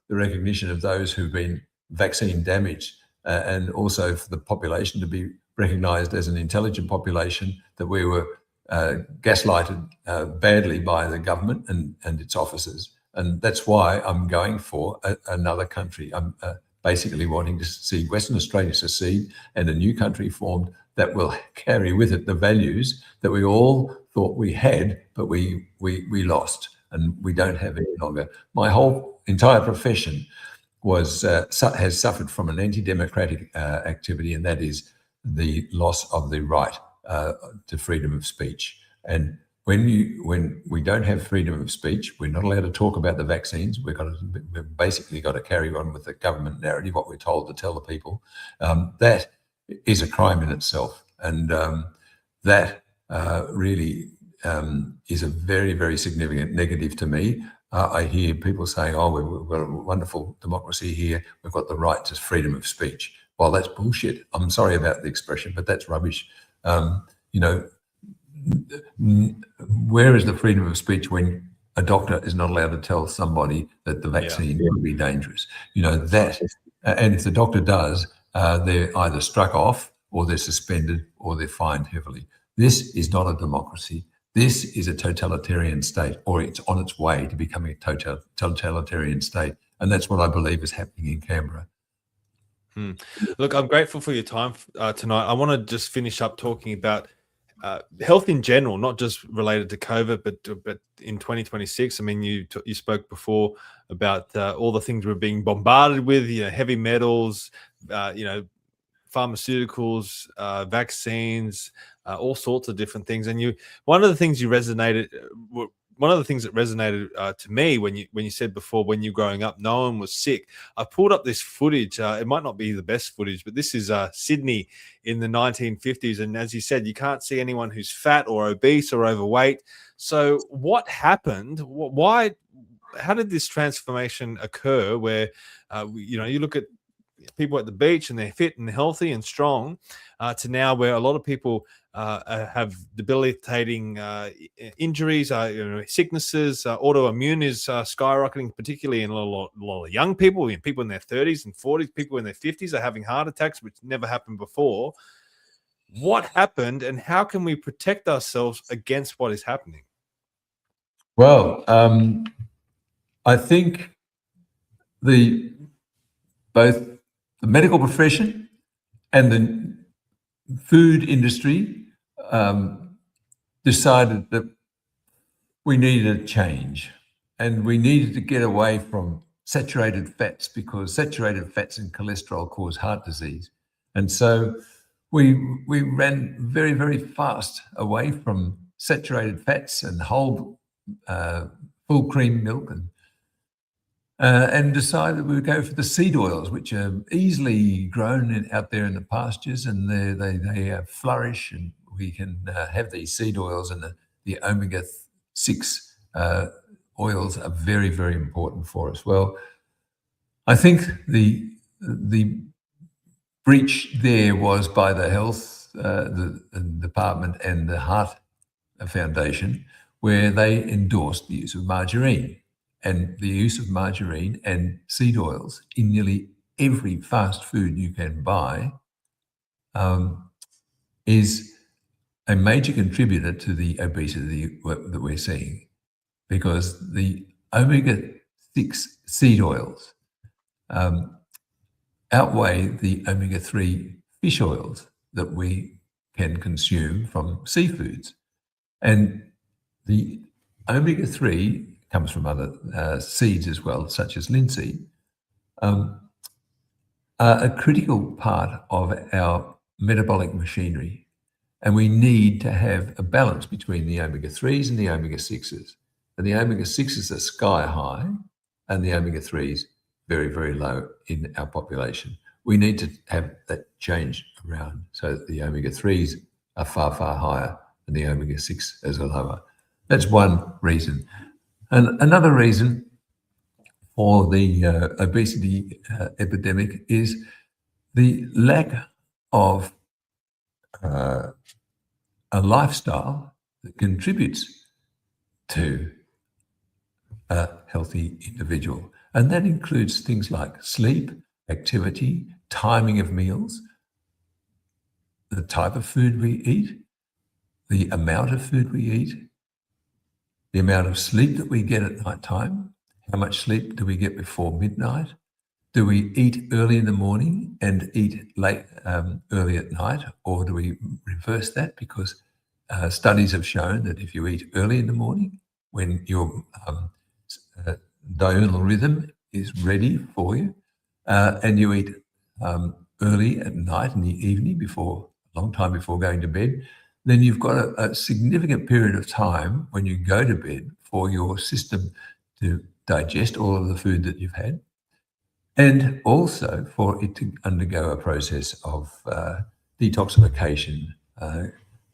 the recognition of those who've been vaccine damaged, and also for the population to be recognised as an intelligent population, that we were gaslighted badly by the government and its officers. And that's why I'm going for another country. I'm basically wanting to see Western Australia secede and a new country formed that will carry with it the values that we all thought we had, but we lost and we don't have any longer. My whole entire profession has suffered from an anti-democratic activity, and that is the loss of the right to freedom of speech. And when we don't have freedom of speech, we're not allowed to talk about the vaccines. We've basically got to carry on with the government narrative, what we're told to tell the people. That is a crime in itself, and that really is a very, very significant negative to me. I hear people saying, "Oh, we've got a wonderful democracy here. We've got the right to freedom of speech." Well, that's bullshit. I'm sorry about the expression, but that's rubbish. Where is the freedom of speech when a doctor is not allowed to tell somebody that the vaccine will be dangerous? And if the doctor does, they're either struck off, or they're suspended, or they're fined heavily. This is not a democracy. This is a totalitarian state, or it's on its way to becoming a totalitarian state. And that's what I believe is happening in Canberra. Look, I'm grateful for your time tonight. I want to just finish up talking about health in general, not just related to COVID, but in 2026. I mean, you spoke before about all the things we're being bombarded with, heavy metals, pharmaceuticals, vaccines, all sorts of different things. And one of the things that resonated to me when you said before, when you're growing up, no one was sick. I pulled up this footage. It might not be the best footage, but this is Sydney in the 1950s. And as you said, you can't see anyone who's fat or obese or overweight. So what happened? Why? How did this transformation occur where, you look at people at the beach and they're fit and healthy and strong to now where a lot of people have debilitating injuries, sicknesses, autoimmune is skyrocketing, particularly in a lot of young people, people in their 30s and 40s, people in their 50s are having heart attacks, which never happened before. What happened and how can we protect ourselves against what is happening? Well, I think both the medical profession and the food industry decided that we needed a change and we needed to get away from saturated fats because saturated fats and cholesterol cause heart disease. And so we ran very, very fast away from saturated fats and whole full cream milk and decided we would go for the seed oils, which are easily grown out there in the pastures, and they flourish, and we can have these seed oils, and the omega-6 oils are very, very important for us. Well, I think the breach there was by the health the department and the Heart Foundation, where they endorsed the use of margarine. And the use of margarine and seed oils in nearly every fast food you can buy is a major contributor to the obesity that we're seeing, because the omega-6 seed oils outweigh the omega-3 fish oils that we can consume from seafoods. And the omega-3 comes from other seeds as well, such as linseed, are a critical part of our metabolic machinery. And we need to have a balance between the omega-3s and the omega-6s. And the omega-6s are sky high and the omega-3s very, very low in our population. We need to have that change around so that the omega-3s are far, far higher and the omega-6s are lower. That's one reason. And another reason for the obesity epidemic is the lack of a lifestyle that contributes to a healthy individual. And that includes things like sleep, activity, timing of meals, the type of food we eat, the amount of food we eat, the amount of sleep that we get at night time, how much sleep do we get before midnight? Do we eat early in the morning and eat late early at night, or do we reverse that? Because studies have shown that if you eat early in the morning, when your diurnal rhythm is ready for you, and you eat early at night in the evening, a long time before going to bed, then you've got a significant period of time when you go to bed for your system to digest all of the food that you've had, and also for it to undergo a process of detoxification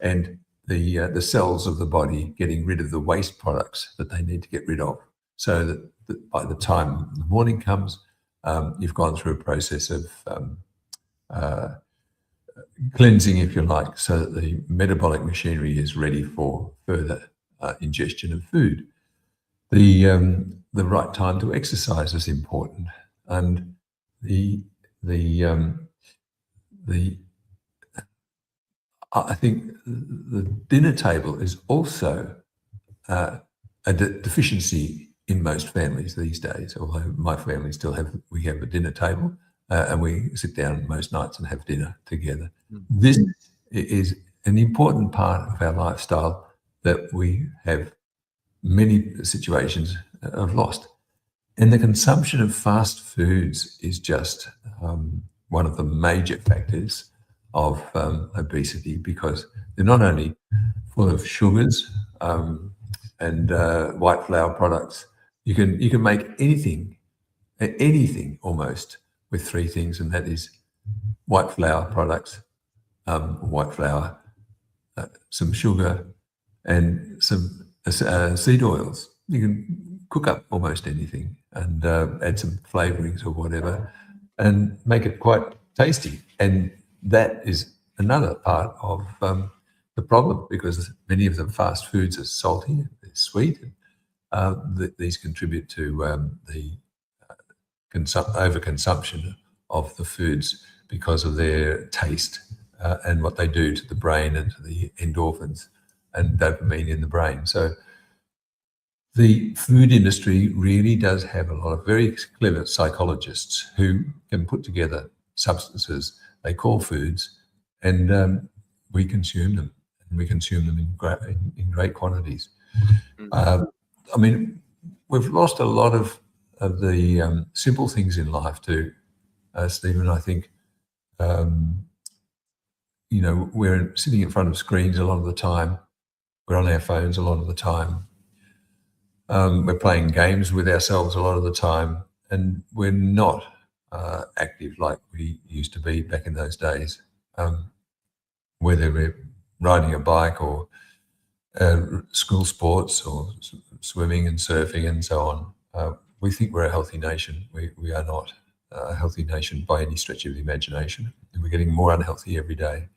and the cells of the body getting rid of the waste products that they need to get rid of, so that by the time the morning comes, you've gone through a process of cleansing, if you like, so that the metabolic machinery is ready for further ingestion of food. The right time to exercise is important, and I think the dinner table is also a deficiency in most families these days. Although my family we have a dinner table, and we sit down most nights and have dinner together. This is an important part of our lifestyle that we have many situations of lost. And the consumption of fast foods is just one of the major factors of obesity, because they're not only full of sugars and white flour products. You can make anything almost with three things, and that is white flour products, white flour, some sugar, and some seed oils. You can cook up almost anything and add some flavorings or whatever and make it quite tasty. And that is another part of the problem, because many of the fast foods are salty, they're sweet. These contribute to the overconsumption of the foods because of their taste and what they do to the brain and to the endorphins and dopamine in the brain. So the food industry really does have a lot of very clever psychologists who can put together substances they call foods, and we consume them, and we consume them in great quantities. I mean, we've lost a lot of the simple things in life too, Stephen. I think, you know, we're sitting in front of screens a lot of the time. We're on our phones a lot of the time. We're playing games with ourselves a lot of the time, and we're not active like we used to be back in those days. Whether we're riding a bike or school sports or swimming and surfing and so on, we think we're a healthy nation. We are not a healthy nation by any stretch of the imagination, and we're getting more unhealthy every day.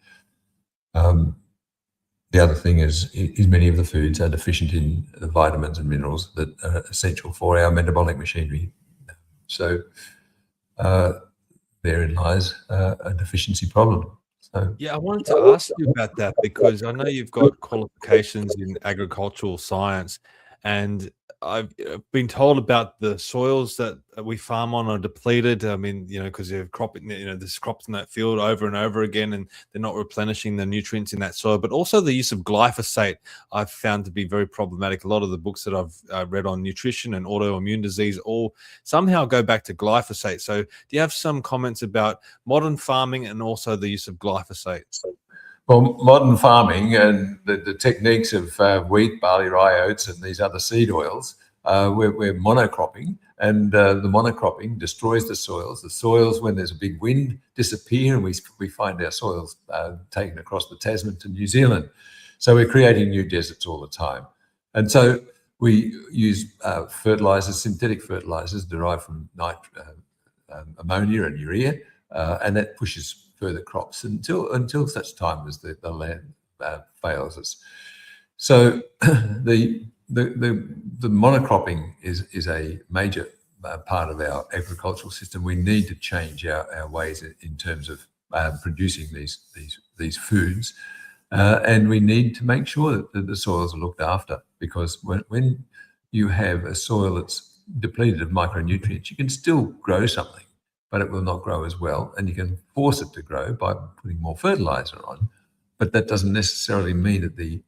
The other thing is many of the foods are deficient in the vitamins and minerals that are essential for our metabolic machinery. So therein lies a deficiency problem. So, yeah, I wanted to ask you about that, because I know you've got qualifications in agricultural science, and I've been told about the soils that we farm on are depleted. I mean, you know, because they're cropping, you know, there's crops in that field over and over again, and they're not replenishing the nutrients in that soil. But also the use of glyphosate I've found to be very problematic. A lot of the books that I've read on nutrition and autoimmune disease all somehow go back to glyphosate. So do you have some comments about modern farming and also the use of glyphosate? well, modern farming and the techniques of wheat, barley, rye, oats, and these other seed oils, we're monocropping, and the monocropping destroys the soils. The soils, when there's a big wind, disappear, and we find our soils taken across the Tasman to New Zealand. So we're creating new deserts all the time. And so we use fertilizers, synthetic fertilizers derived from ammonia and urea, and that pushes further crops until such time as the land fails us. So the monocropping is a major part of our agricultural system. We need to change our ways in terms of producing these foods, and we need to make sure that the soils are looked after, because when you have a soil that's depleted of micronutrients, you can still grow something, but it will not grow as well, and you can force it to grow by putting more fertilizer on. But that doesn't necessarily mean that the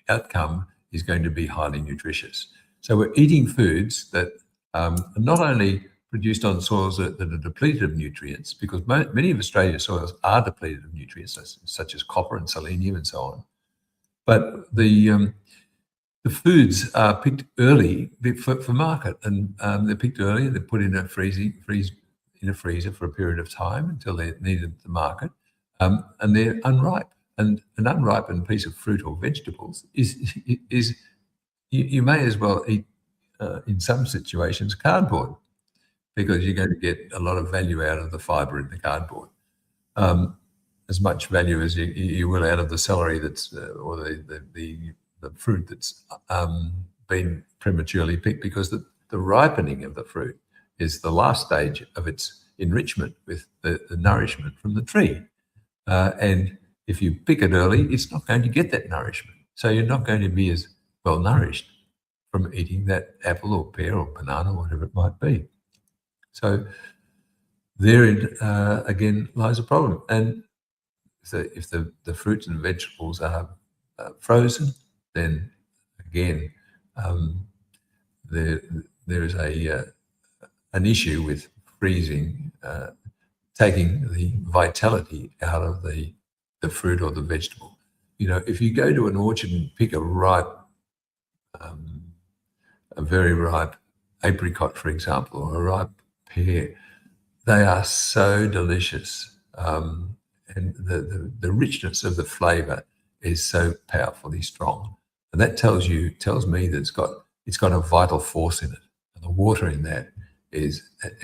outcome is going to be highly nutritious. So we're eating foods that are not only produced on soils that are depleted of nutrients, because many of Australia's soils are depleted of nutrients, such as copper and selenium and so on, but the foods are picked early for market, and they're picked early. They're put in a freezer for a period of time until they're needed at the market, and they're unripe. And an unripened piece of fruit or vegetables is you may as well eat in some situations cardboard, because you're going to get a lot of value out of the fibre in the cardboard, as much value as you will out of the celery that's or the fruit that's been prematurely picked, because the ripening of the fruit is the last stage of its enrichment with the nourishment from the tree. And if you pick it early, it's not going to get that nourishment. So you're not going to be as well nourished from eating that apple or pear or banana or whatever it might be. So therein again lies a problem. And if the fruits and vegetables are frozen, then again there is an issue with freezing, taking the vitality out of the fruit or the vegetable. You know, if you go to an orchard and pick a very ripe apricot, for example, or a ripe pear, they are so delicious, and the richness of the flavour is so powerfully strong, and that tells me that it's got a vital force in it, and the water in that it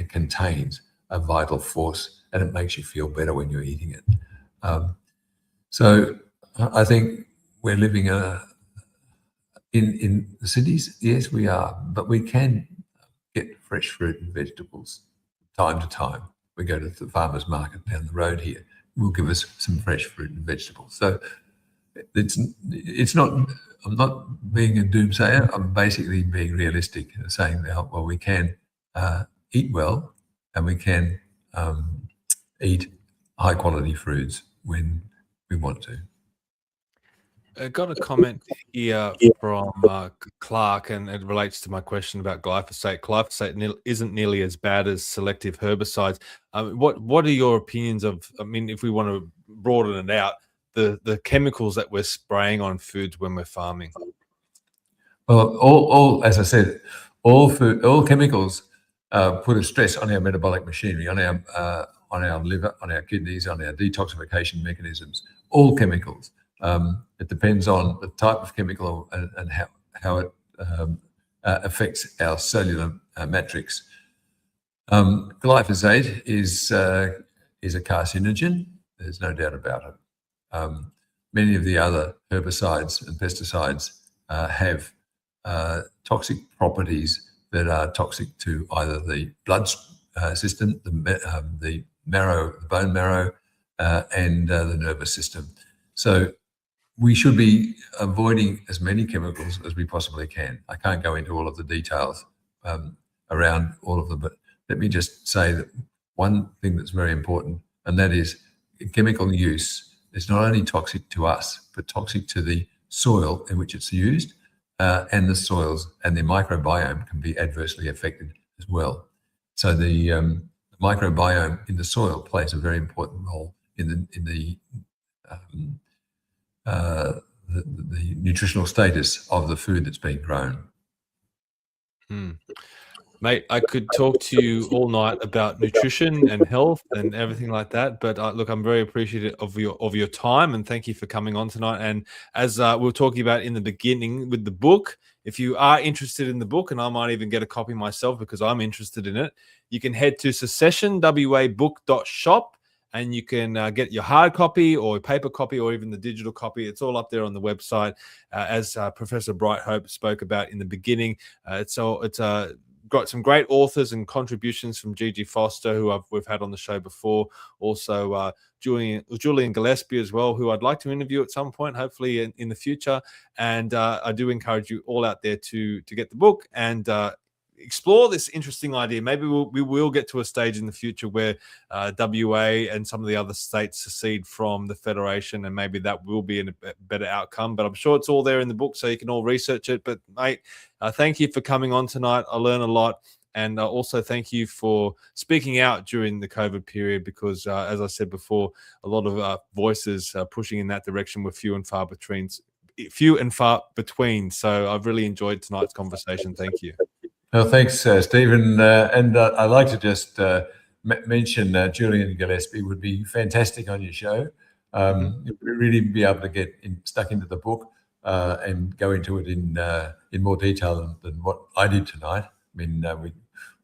contains a vital force, and it makes you feel better when you're eating it. So I think we're living in the cities. Yes, we are, but we can get fresh fruit and vegetables time to time. We go to the farmer's market down the road here. Will give us some fresh fruit and vegetables. So it's not. I'm not being a doomsayer. I'm basically being realistic, saying that we can eat well, and we can eat high quality foods when we want to. I got a comment here from Clark, and it relates to my question about glyphosate. Glyphosate isn't nearly as bad as selective herbicides. What are your opinions of? I mean, if we want to broaden it out, the chemicals that we're spraying on foods when we're farming. Well, all as I said, all chemicals put a stress on our metabolic machinery, on our liver, on our kidneys, on our detoxification mechanisms. All chemicals. It depends on the type of chemical and how it affects our cellular matrix. Glyphosate is a carcinogen. There's no doubt about it. Many of the other herbicides and pesticides have toxic properties that are toxic to either the blood system, the marrow, the bone marrow, and the nervous system. So we should be avoiding as many chemicals as we possibly can. I can't go into all of the details around all of them, but let me just say that one thing that's very important, and that is chemical use is not only toxic to us, but toxic to the soil in which it's used, and the soils and the microbiome can be adversely affected as well. So the microbiome in the soil plays a very important role in the nutritional status of the food that's being grown. Mate, I could talk to you all night about nutrition and health and everything like that. But look, I'm very appreciative of your time, and thank you for coming on tonight. And as we were talking about in the beginning with the book, if you are interested in the book, and I might even get a copy myself because I'm interested in it, you can head to secessionwabook.shop. And you can get your hard copy or paper copy or even the digital copy. It's all up there on the website, as Professor Brighthope spoke about in the beginning. It's got some great authors and contributions from Gigi Foster, who we've had on the show before. Also, Julian Gillespie as well, who I'd like to interview at some point, hopefully in the future. And I do encourage you all out there to get the book and explore this interesting idea. Maybe we will get to a stage in the future where WA and some of the other states secede from the Federation, and maybe that will be a better outcome. But I'm sure it's all there in the book, so you can all research it. But mate, thank you for coming on tonight. I learned a lot. And also thank you for speaking out during the COVID period, because as I said before, a lot of voices pushing in that direction were few and far between. So I've really enjoyed tonight's conversation. Thank you. Well, thanks, Stephen. And I'd like to just mention Julian Gillespie would be fantastic on your show. Really be able to get stuck into the book and go into it in more detail than what I did tonight. I mean, we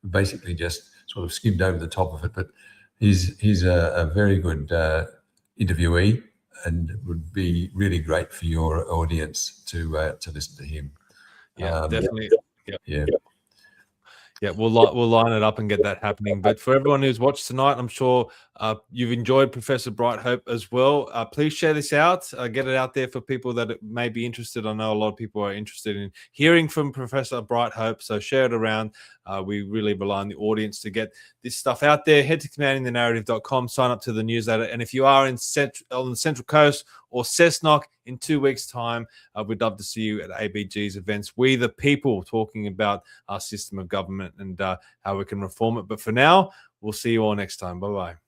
basically just sort of skimmed over the top of it, but he's a very good interviewee, and it would be really great for your audience to listen to him. Yeah, definitely. Yeah. Yeah, we'll line it up and get that happening. But for everyone who's watched tonight, I'm sure you've enjoyed Professor Brighthope as well. Please share this out, get it out there for people that may be interested. I know a lot of people are interested in hearing from Professor Brighthope, so share it around. We really rely on the audience to get this stuff out there. Head to commandingthenarrative.com, sign up to the newsletter, and if you are on the Central Coast or Cessnock in 2 weeks' time, we'd love to see you at ABG's events. We the people, talking about our system of government and how we can reform it. But for now, we'll see you all next time. Bye-bye.